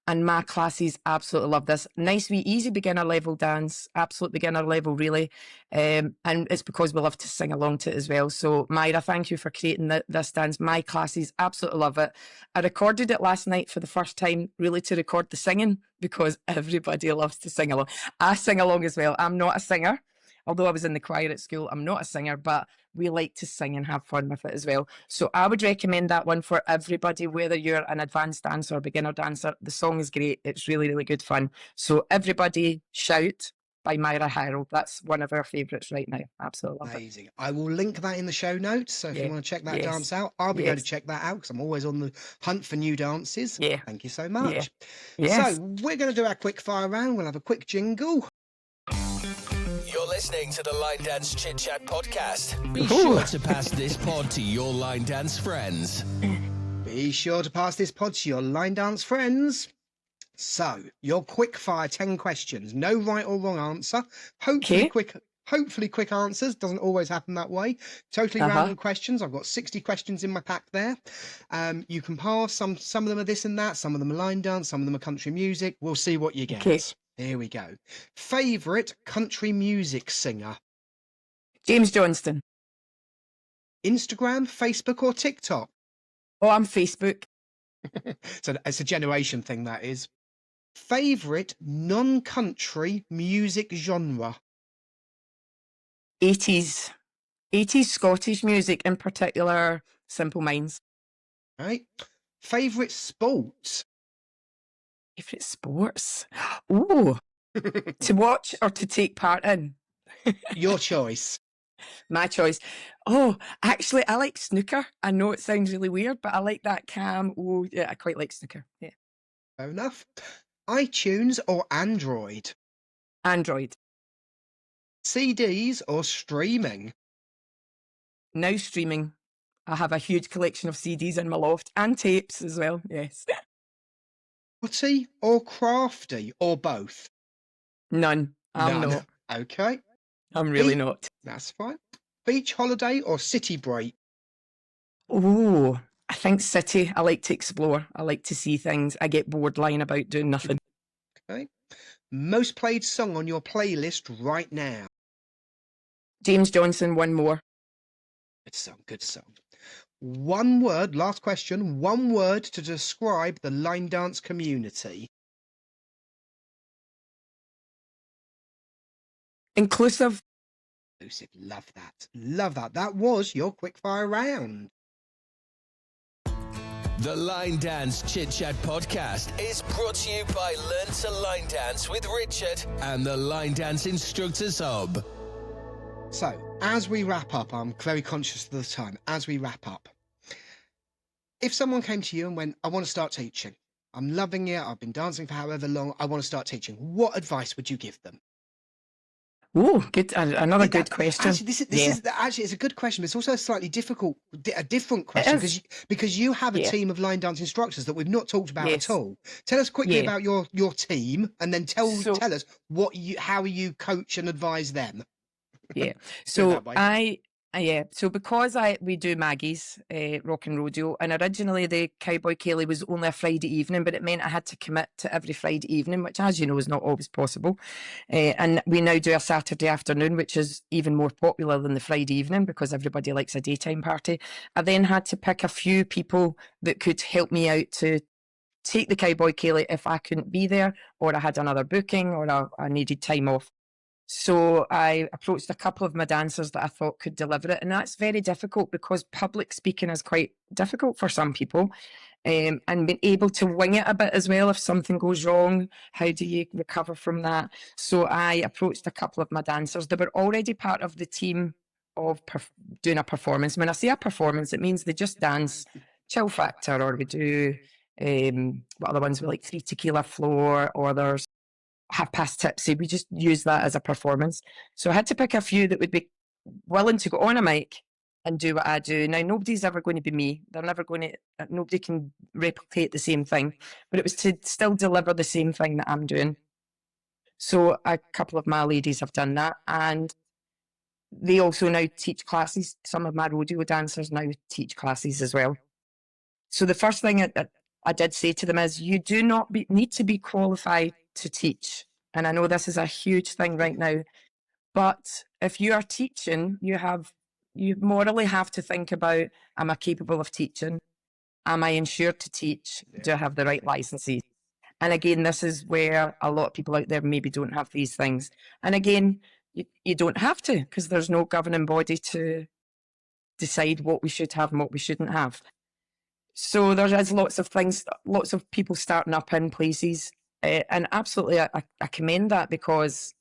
And my classes absolutely love this. Nice, wee, easy beginner level dance, absolute beginner level, really. And it's because we love to sing along to it as well. So, Myra, thank you for creating this dance. My classes absolutely love it. I recorded it last night for the first time, really to record the singing, because everybody loves to sing along. I sing along as well. I'm not a singer. Although I was in the choir at school, I'm not a singer, but we like to sing and have fun with it as well. So I would recommend that one for everybody, whether you're an advanced dancer or beginner dancer. The song is great. It's really, really good fun. So Everybody Shout by Myra. That's one of our favourites right now. Absolutely love it. Amazing. I will link that in the show notes. So if you want to check that dance out, I'll be going to check that out because I'm always on the hunt for new dances. Yeah. Thank you so much. Yes. So we're going to do our quick fire round. We'll have a quick jingle. You're listening to the Line Dance Chit-Chat podcast. Be sure to pass this pod to your line dance friends. Be sure to pass this pod to your line dance friends. So, your quick fire 10 questions. No right or wrong answer. Hopefully quick answers. Doesn't always happen that way. Totally random questions. I've got 60 questions in my pack there. You can pass. Some of them are this and that. Some of them are line dance. Some of them are country music. We'll see what you get. Okay. Here we go. Favourite country music singer? James Johnston. Instagram, Facebook or TikTok? Oh, I'm Facebook. So it's a generation thing, that is. Favourite non-country music genre? 80s Scottish music, in particular, Simple Minds. Right. Favourite sports? Favourite sports? Ooh, to watch or to take part in? Your choice. My choice. Oh, actually, I like snooker. I know it sounds really weird, but I like that calm. Oh, yeah, I quite like snooker. Yeah. Fair enough. iTunes or Android? Android. CDs or streaming? Now streaming. I have a huge collection of CDs in my loft and tapes as well. Yes. Potty or crafty or both? None. I'm None. not. Okay. I'm really not. That's fine. Beach holiday or city break? Oh, I think city. I like to explore. I like to see things. I get bored lying about doing nothing. Okay. Most played song on your playlist right now? James Johnson, One More. Good song, good song. One word, last question, one word to describe the line dance community. Inclusive. Inclusive, love that. Love that. That was your quickfire round. The Line Dance Chit-Chat podcast is brought to you by Learn to Line Dance with Richard and the Line Dance Instructors Hub. So, as we wrap up, I'm very conscious of the time, as we wrap up, if someone came to you and went, I want to start teaching, I'm loving it, I've been dancing for however long, I want to start teaching, what advice would you give them? Oh, good. Another good question. Actually, this is it's a good question, but it's also a slightly difficult, a different question because you have a team of line dance instructors that we've not talked about at all. Tell us quickly about your team, and then tell us how you coach and advise them. Yeah. So so because we do Maggie's rock and rodeo, and originally the Cowboy Kaylee was only a Friday evening, but it meant I had to commit to every Friday evening, which, as you know, is not always possible. And we now do a Saturday afternoon, which is even more popular than the Friday evening because everybody likes a daytime party. I then had to pick a few people that could help me out to take the Cowboy Kaylee if I couldn't be there, or I had another booking, or I needed time off. So I approached a couple of my dancers that I thought could deliver it. And that's very difficult because public speaking is quite difficult for some people. And being able to wing it a bit as well. If something goes wrong, how do you recover from that? So I approached a couple of my dancers that were already part of the team of doing a performance. When I say a performance, it means they just dance chill factor, or we do, what other ones? We like 3 tequila floor, or there's Half Past Tipsy. We just use that as a performance. So I had to pick a few that would be willing to go on a mic and do what I do. Now, nobody's ever going to be me. They're never going to, nobody can replicate the same thing, but it was to still deliver the same thing that I'm doing. So a couple of my ladies have done that, and they also now teach classes. Some of my rodeo dancers now teach classes as well. So the first thing I did say to them is, you do not need to be qualified to teach. And I know this is a huge thing right now, but if you are teaching, you morally have to think about, am I capable of teaching? Am I insured to teach? Do I have the right licenses? And again, this is where a lot of people out there maybe don't have these things. And again, you don't have to, because there's no governing body to decide what we should have and what we shouldn't have. So there is lots of things, lots of people starting up in places. And absolutely, I commend that, because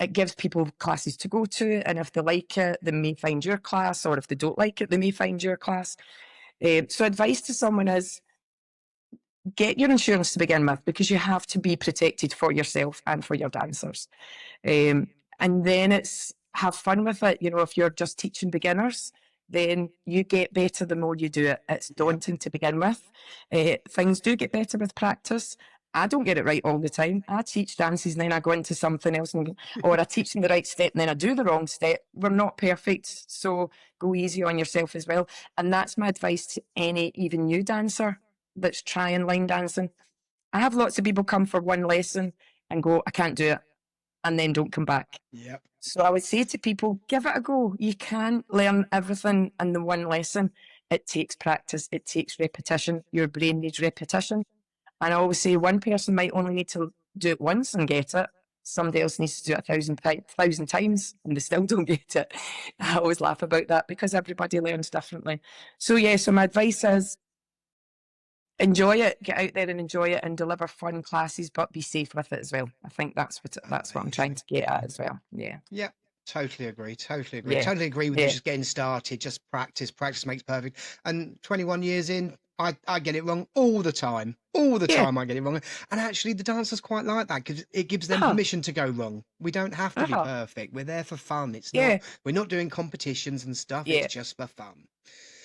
it gives people classes to go to, and if they like it, they may find your class, or if they don't like it, they may find your class. So advice to someone is, get your insurance to begin with, because you have to be protected for yourself and for your dancers. And then it's have fun with it. You know, if you're just teaching beginners, then you get better the more you do it. It's daunting to begin with. Things do get better with practice. I don't get it right all the time. I teach dances and then I go into something else, or I teach them the right step and then I do the wrong step. We're not perfect, so go easy on yourself as well. And that's my advice to any even new dancer that's trying line dancing. I have lots of people come for one lesson and go, I can't do it, and then don't come back. Yep. So I would say to people, give it a go. You can't learn everything in the one lesson. It takes practice. It takes repetition. Your brain needs repetition. And I always say one person might only need to do it once and get it. Somebody else needs to do it 1,000 times and they still don't get it. I always laugh about that because everybody learns differently. So yeah, so my advice is enjoy it, get out there and enjoy it, and deliver fun classes, but be safe with it as well. I think that's what I'm trying to get at as well. Yeah. Yep. Totally agree. Yeah. Totally agree with you. Just getting started, just practice makes perfect. And 21 years in, I get it wrong all the time. Time I get it wrong. And actually the dancers quite like that, because it gives them permission to go wrong. We don't have to be perfect. We're there for fun. It's not, we're not doing competitions and stuff. It's just for fun.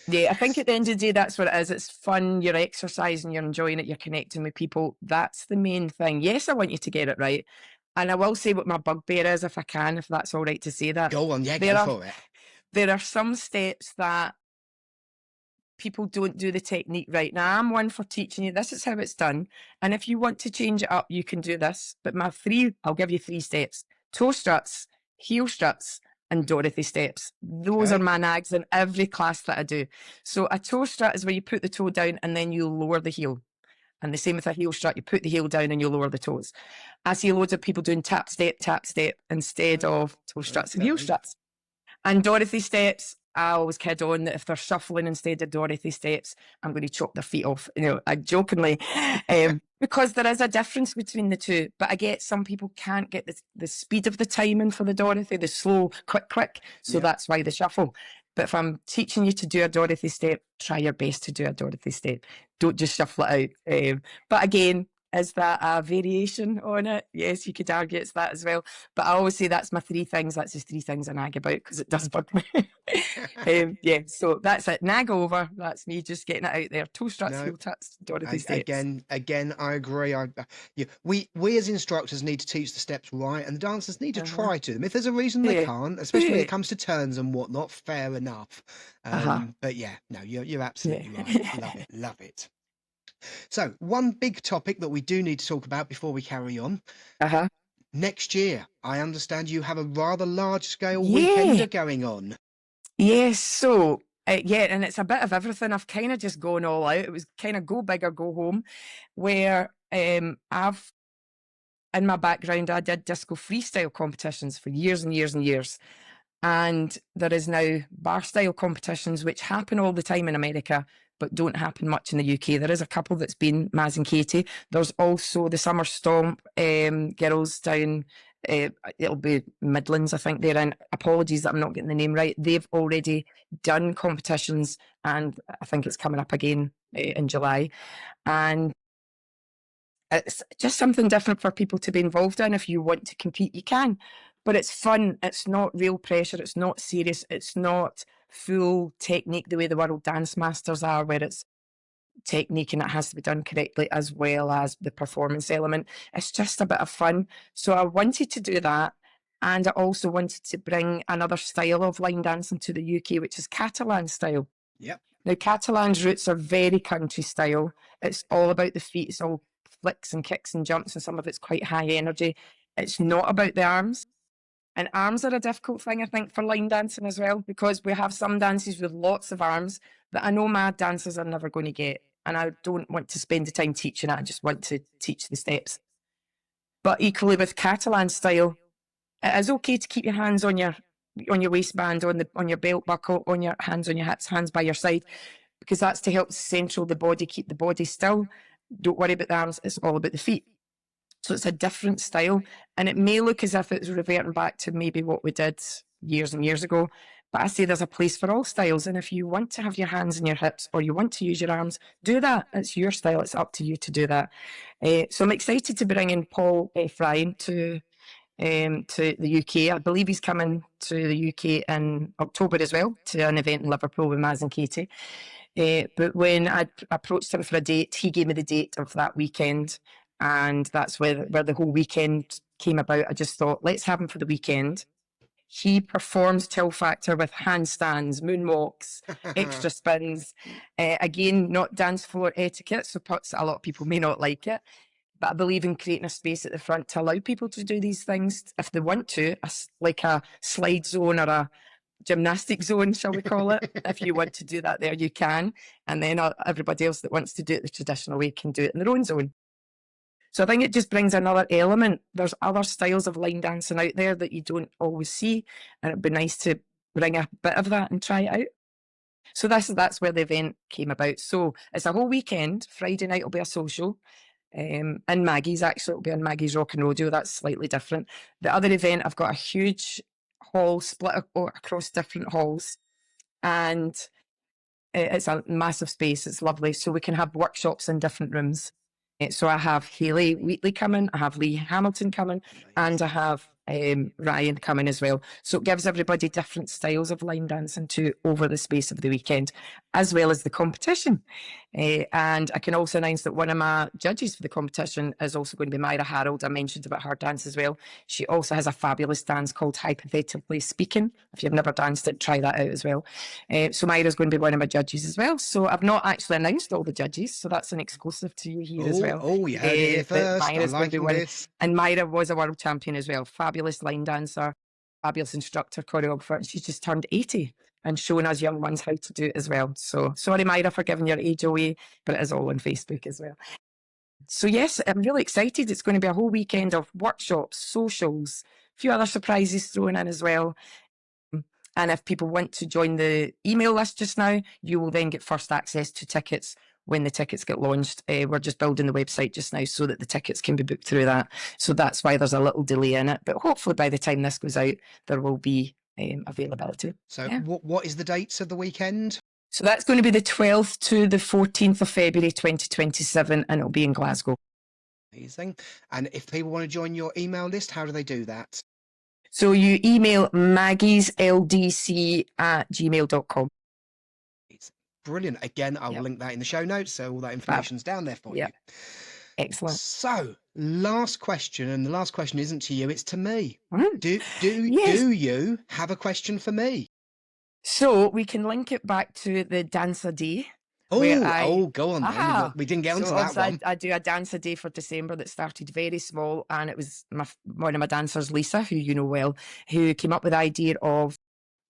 Yeah, I think at the end of the day, that's what it is. It's fun, you're exercising, you're enjoying it, you're connecting with people. That's the main thing. Yes, I want you to get it right. And I will say what my bugbear is, if I can, if that's all right to say that. Go on, go for it. There are some steps that people don't do the technique right. Now, I'm one for teaching you, this is how it's done. And if you want to change it up, you can do this. But I'll give you 3 steps. Toe struts, heel struts, and Dorothy steps. Those are my nags in every class that I do. So a toe strut is where you put the toe down and then you lower the heel. And the same with a heel strut, you put the heel down and you lower the toes. I see loads of people doing tap, step, instead of toe struts and heel struts. And Dorothy steps, I always kid on that if they're shuffling instead of Dorothy steps, I'm going to chop their feet off, I jokingly, because there is a difference between the two. But I get some people can't get the speed of the timing for the Dorothy, the slow, quick. So that's why they shuffle. But if I'm teaching you to do a Dorothy step, try your best to do a Dorothy step. Don't just shuffle it out. But again, is that a variation on it? Yes, you could argue it's that as well. But I always say that's my 3 things. That's just 3 things I nag about because it does bug me. So that's it. Nag over. That's me just getting it out there. Toe struts, heel struts, Dorothy steps. Again, I agree. We as instructors need to teach the steps right, and the dancers need to try to them. If there's a reason they can't, especially when it comes to turns and whatnot, fair enough. But yeah, no, you're absolutely right. Love it. So one big topic that we do need to talk about before we carry on. Next year, I understand you have a rather large-scale weekender going on. Yes, so, and it's a bit of everything. I've kind of just gone all out. It was kind of go big or go home, where in my background, I did disco freestyle competitions for years and years and years. And there is now bar style competitions, which happen all the time in America, but don't happen much in the UK. There is a couple that's been Maz and Katie. There's also the Summer Stomp girls down, it'll be Midlands, I think they're in. Apologies that I'm not getting the name right. They've already done competitions, and I think it's coming up again in July. And it's just something different for people to be involved in. If you want to compete, you can. But it's fun. It's not real pressure. It's not serious. It's not full technique the way the World Dance Masters are, where it's technique and it has to be done correctly, as well as the performance element. It's just a bit of fun. So I wanted to do that. And I also wanted to bring another style of line dancing to the UK, which is Catalan style. Yep. Now, Catalan's roots are very country style. It's all about the feet. It's all flicks and kicks and jumps, and some of it's quite high energy. It's not about the arms. And arms are a difficult thing, I think, for line dancing as well, because we have some dances with lots of arms that I know my dancers are never going to get. And I don't want to spend the time teaching it. I just want to teach the steps. But equally with Catalan style, it is okay to keep your hands on your waistband, on your belt buckle, on your hands on your hips, hands by your side, because that's to help central the body, keep the body still. Don't worry about the arms. It's all about the feet. So it's a different style, and it may look as if it's reverting back to maybe what we did years and years ago. But I say there's a place for all styles, and if you want to have your hands in your hips or you want to use your arms, do that. It's your style. It's up to you to do that. So I'm excited to bring in Paul Ryan to the UK. I believe he's coming to the UK in October as well, to an event in Liverpool with Maz and Katie. But when I approached him for a date, he gave me the date of that weekend, and that's where the whole weekend came about. I just thought, let's have him for the weekend. He performs Till Factor with handstands, moonwalks, extra spins. Again, not dance floor etiquette, so a lot of people may not like it. But I believe in creating a space at the front to allow people to do these things if they want to, like a slide zone or a gymnastic zone, shall we call it? If you want to do that there, you can. And then everybody else that wants to do it the traditional way can do it in their own zone. So I think it just brings another element. There's other styles of line dancing out there that you don't always see, and it'd be nice to bring a bit of that and try it out. So that's where the event came about. So it's a whole weekend. Friday night will be a social. And Maggie's, actually, it'll be on Maggie's Rock and Rodeo. That's slightly different. The other event, I've got a huge hall split across different halls, and it's a massive space. It's lovely. So we can have workshops in different rooms. So I have Haley Wheatley coming, I have Lee Hamilton coming, and I have Ryan coming as well. So it gives everybody different styles of line dancing too over the space of the weekend, as well as the competition. And I can also announce that one of my judges for the competition is also going to be Myra Harold. I mentioned about her dance as well. She also has a fabulous dance called Hypothetically Speaking. If you've never danced it, try that out as well. So Myra's going to be one of my judges as well. So I've not actually announced all the judges, so that's an exclusive to you here as well. Oh, you heard it here first. Myra's I'm liking going to be this. And Myra was a world champion as well. Fabulous line dancer, fabulous instructor, choreographer. And she's just turned 80 and showing us young ones how to do it as well. So sorry, Myra, for giving your age away, but it is all on Facebook as well. So yes, I'm really excited. It's going to be a whole weekend of workshops, socials, a few other surprises thrown in as well. And if people want to join the email list just now, you will then get first access to tickets when the tickets get launched. We're just building the website just now so that the tickets can be booked through that. So that's why there's a little delay in it. But hopefully by the time this goes out, there will be availability. So what is the dates of the weekend? So that's going to be the 12th to the 14th of February 2027, and it'll be in Glasgow. Amazing. And if people want to join your email list, how do they do that? So you email maggies.line.dance@gmail.com. It's brilliant. Again, I will link that in the show notes, so all that information's down there for you. Excellent. So, last question, and the last question isn't to you, it's to me. Do Yes. you have a question for me? So we can link it back to the Dance a Day. Go on then. We didn't get onto that one. I do a Dance a Day for December that started very small, and it was one of my dancers, Lisa, who you know well, who came up with the idea of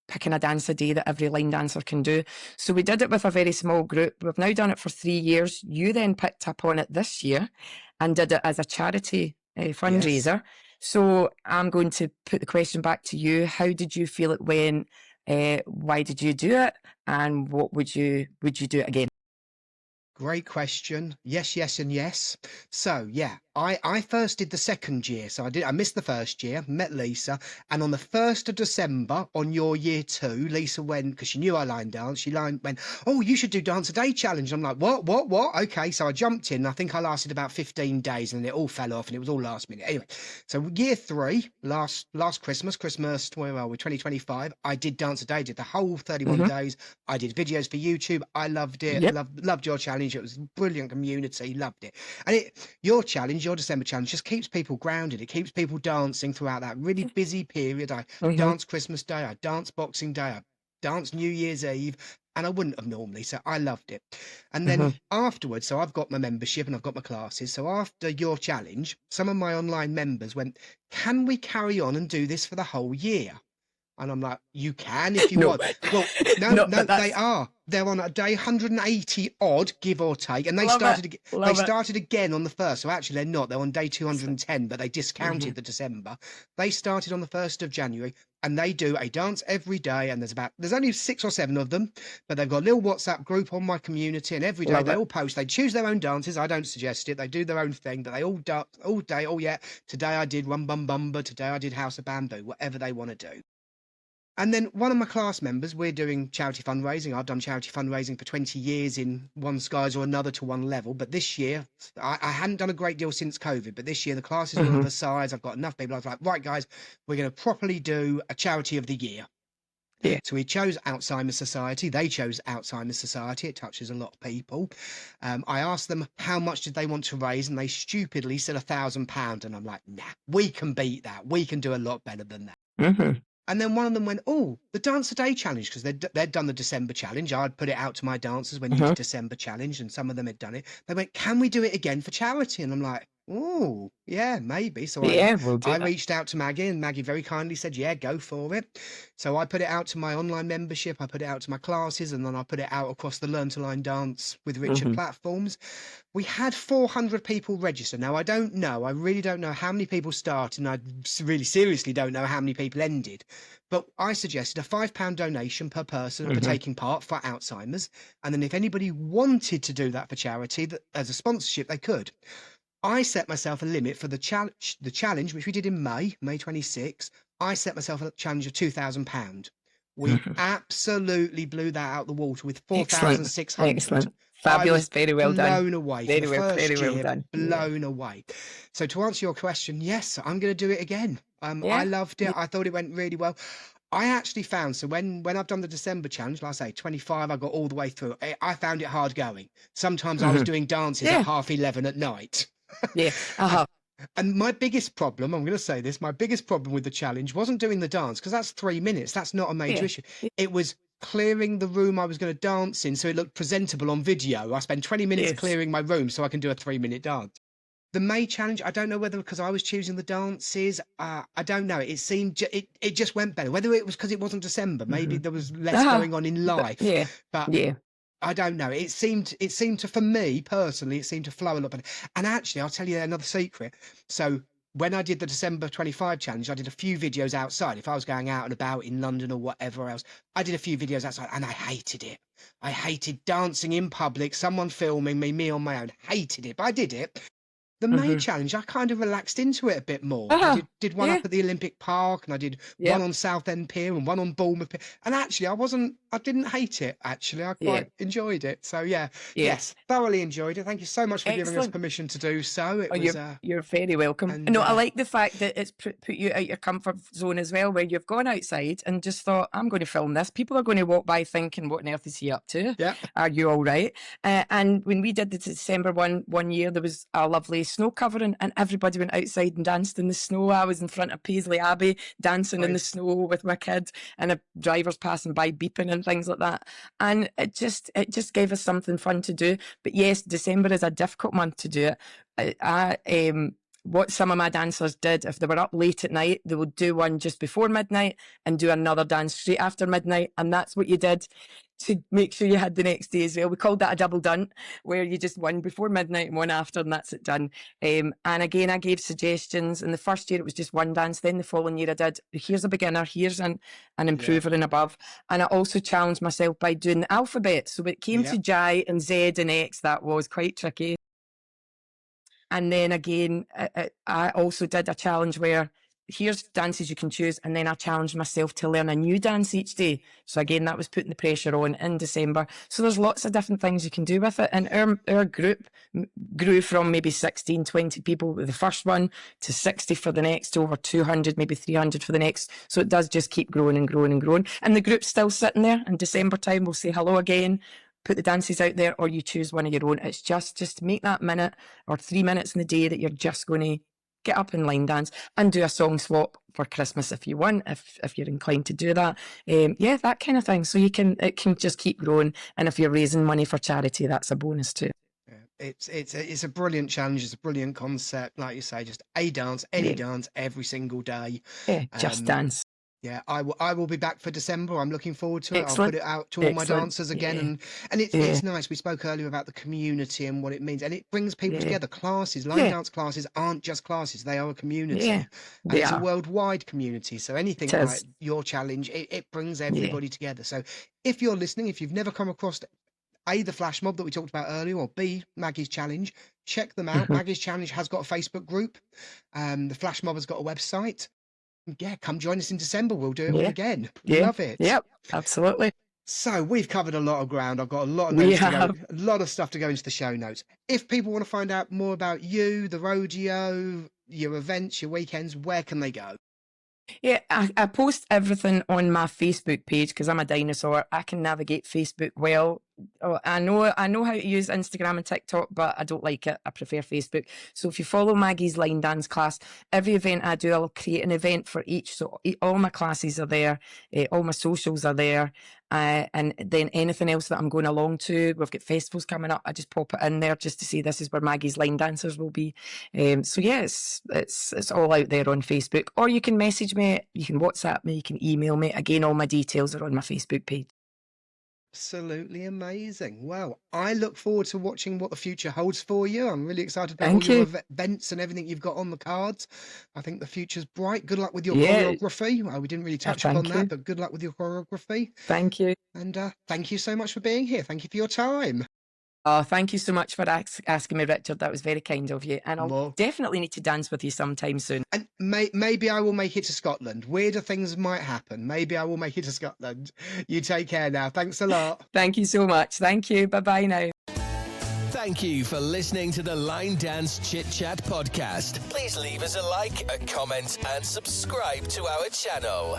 picking a dance a day that every line dancer can do. So we did it with a very small group. We've now done it for 3 years. You then picked up on it this year and did it as a charity fundraiser. Yes. So I'm going to put the question back to you. How did you feel it went? Why did you do it? And what would you do it again? Great question. Yes, yes, and yes. So yeah, I first did the second year. So I missed the first year, met Lisa, and on the 1st of December on your year 2, Lisa went, because she knew I line dance, she went, oh, you should do Dance a Day challenge. I'm like, what? Okay, so I jumped in. I think I lasted about 15 days and it all fell off and it was all last minute. Anyway, so year 3, last Christmas, where are we, 2025, I did Dance a Day, did the whole 31 days. I did videos for YouTube. I loved it. Loved your challenge. It was a brilliant community. Loved it. And your challenge, your December challenge, just keeps people grounded. It keeps people dancing throughout that really busy period. I danced Christmas Day, I danced Boxing Day, I danced New Year's Eve, and I wouldn't have normally, so I loved it. And then afterwards, so I've got my membership and I've got my classes. So after your challenge, some of my online members went, can we carry on and do this for the whole year? And I'm like, you can if you want. Well, no, they are. they're on a day 180 odd, give or take, and they Love started. it. They Love it. started again on the 1st. So actually, they're not. They're on day 210, but they discounted the December. They started on the 1st of January, and they do a dance every day. And there's only 6 or 7 of them, but they've got a little WhatsApp group on my community, and every day Love they it. all post. They choose their own dances. I don't suggest it. They do their own thing, but they all dance all day. Oh yeah, today I did Rum Bum Bumba. Today I did House of Bamboo. Whatever they want to do. And then one of my class members, we're doing charity fundraising. I've done charity fundraising for 20 years in one skies or another to one level. But this year, I hadn't done a great deal since COVID. But this year, the classes were of a size. I've got enough people. I was like, right, guys, we're going to properly do a charity of the year. Yeah. So we chose Alzheimer's Society. They chose Alzheimer's Society. It touches a lot of people. I asked them how much did they want to raise, and they stupidly said £1,000. And I'm like, nah, we can beat that. We can do a lot better than that. And then one of them went, oh, the Dance a Day challenge, because they'd done the December challenge. I'd put it out to my dancers when you did December challenge, and some of them had done it. They went, can we do it again for charity? And I'm like, oh, yeah, maybe. So I reached out to Maggie, and Maggie very kindly said, yeah, go for it. So I put it out to my online membership, I put it out to my classes, and then I put it out across the Learn to Line Dance with Richard platforms. We had 400 people register. Now, I really don't know how many people started, and I really seriously don't know how many people ended. But I suggested a £5 donation per person for taking part for Alzheimer's. And then if anybody wanted to do that for charity, as a sponsorship, they could. I set myself a limit for the challenge, which we did in May 26. I set myself a challenge of £2,000. We absolutely blew that out the water with 4,600. Excellent. Fabulous. Very well done. Blown away. Very well done. Blown away. So to answer your question, yes, I'm going to do it again. I loved it. I thought it went really well. I actually found, so when I've done the December challenge, like I say, 25, I got all the way through. I found it hard going. Sometimes I was doing dances at 11:30 at night. And my biggest problem, I'm going to say this, my biggest problem with the challenge wasn't doing the dance, because that's 3 minutes. That's not a major issue. It was clearing the room I was going to dance in so it looked presentable on video. I spent 20 minutes clearing my room so I can do a 3-minute dance. The May challenge, I don't know whether because I was choosing the dances, I don't know. It seemed, it just went better. Whether it was because it wasn't December, maybe there was less going on in life. But I don't know. It seemed to, for me personally, it seemed to flow a lot better. And actually, I'll tell you another secret. So when I did the December 25 challenge, I did a few videos outside. If I was going out and about in London or whatever else, I did a few videos outside, and I hated it. I hated dancing in public, someone filming me on my own. Hated it, but I did it. The May challenge, I kind of relaxed into it a bit more. I did one up at the Olympic Park, and I did one on Southend Pier and one on Bournemouth Pier. And actually, I didn't hate it, actually. I quite enjoyed it. So, yes, thoroughly enjoyed it. Thank you so much for giving us permission to do so. You're very welcome. And, I like the fact that it's put you out your comfort zone as well, where you've gone outside and just thought, I'm going to film this. People are going to walk by thinking, what on earth is he up to? Yeah. Are you all right? And when we did the December one year, there was a lovely snow covering, and everybody went outside and danced in the snow. I was in front of Paisley Abbey dancing in the snow with my kid, and a driver's passing by beeping and things like that. And it just gave us something fun to do. But yes, December is a difficult month to do it. What some of my dancers did, if they were up late at night, they would do one just before midnight and do another dance straight after midnight. And that's what you did to make sure you had the next day as well. We called that a double done, where you just one before midnight and one after, and that's it done. And again, I gave suggestions. In the first year, it was just one dance. Then the following year, I did, here's a beginner, here's an improver and above. And I also challenged myself by doing the alphabet. So when it came to J and Z and X, that was quite tricky. And then again, I also did a challenge where here's dances you can choose, and then I challenged myself to learn a new dance each day. So again, that was putting the pressure on in December. So there's lots of different things you can do with it. And our group grew from maybe 16, 20 people with the first one to 60 for the next, to over 200, maybe 300 for the next. So it does just keep growing and growing and growing. And the group's still sitting there. In December time, we'll say hello again, put the dances out there, or you choose one of your own. It's just make that minute or 3 minutes in the day that you're just going to get up and line dance, and do a song swap for Christmas if you want, if you're inclined to do that. That kind of thing. So it can just keep growing. And if you're raising money for charity, that's a bonus too. It's a brilliant challenge. It's a brilliant concept. Like you say, just a dance, any dance, every single day. Yeah, just dance. Yeah, I will be back for December. I'm looking forward to it. Excellent. I'll put it out to all my Excellent. dancers again. Yeah. And it's Yeah. nice. We spoke earlier about the community and what it means. And it brings people Yeah. together. Classes, line Yeah. dance classes aren't just classes. They are a community. Yeah, And they it's a are. worldwide community. So anything It is. like your challenge, it brings everybody together. So if you're listening, if you've never come across A, the flash mob that we talked about earlier, or B, Maggie's Challenge, check them out. Maggie's Challenge has got a Facebook group. The flash mob has got a website. Yeah, come join us in December. We'll do it all again. Yeah. Love it. Yep, absolutely. So we've covered a lot of ground. I've got a lot of We notes to have. go, a lot of stuff to go into the show notes. If people want to find out more about you, the rodeo, your events, your weekends, where can they go? Yeah, I post everything on my Facebook page because I'm a dinosaur. I can navigate Facebook well. Oh, I know how to use Instagram and TikTok, but I don't like it. I prefer Facebook. So if you follow Maggie's line dance class, every event I do, I'll create an event for each. So all my classes are there, all my socials are there, and then anything else that I'm going along to, we've got festivals coming up. I just pop it in there just to see this is where Maggie's line dancers will be. So yeah, it's all out there on Facebook, or you can message me, you can WhatsApp me, you can email me. Again, all my details are on my Facebook page. Absolutely amazing. Well, I look forward to watching what the future holds for you. I'm really excited about Thank all your you. events and everything you've got on the cards. I think the future's bright. Good luck with your Yeah. choreography. We didn't really touch upon Thank that, you. but good luck with your choreography. Thank you. And thank you so much for being here. Thank you for your time. Oh, thank you so much for asking me, Richard. That was very kind of you. And I'll Well, definitely need to dance with you sometime soon. and maybe I will make it to Scotland. Weirder things might happen. Maybe I will make it to Scotland. You take care now. Thanks a lot. Thank you so much. Thank you. Bye-bye now. Thank you for listening to the Line Dance Chit Chat podcast. Please leave us a like, a comment, and subscribe to our channel.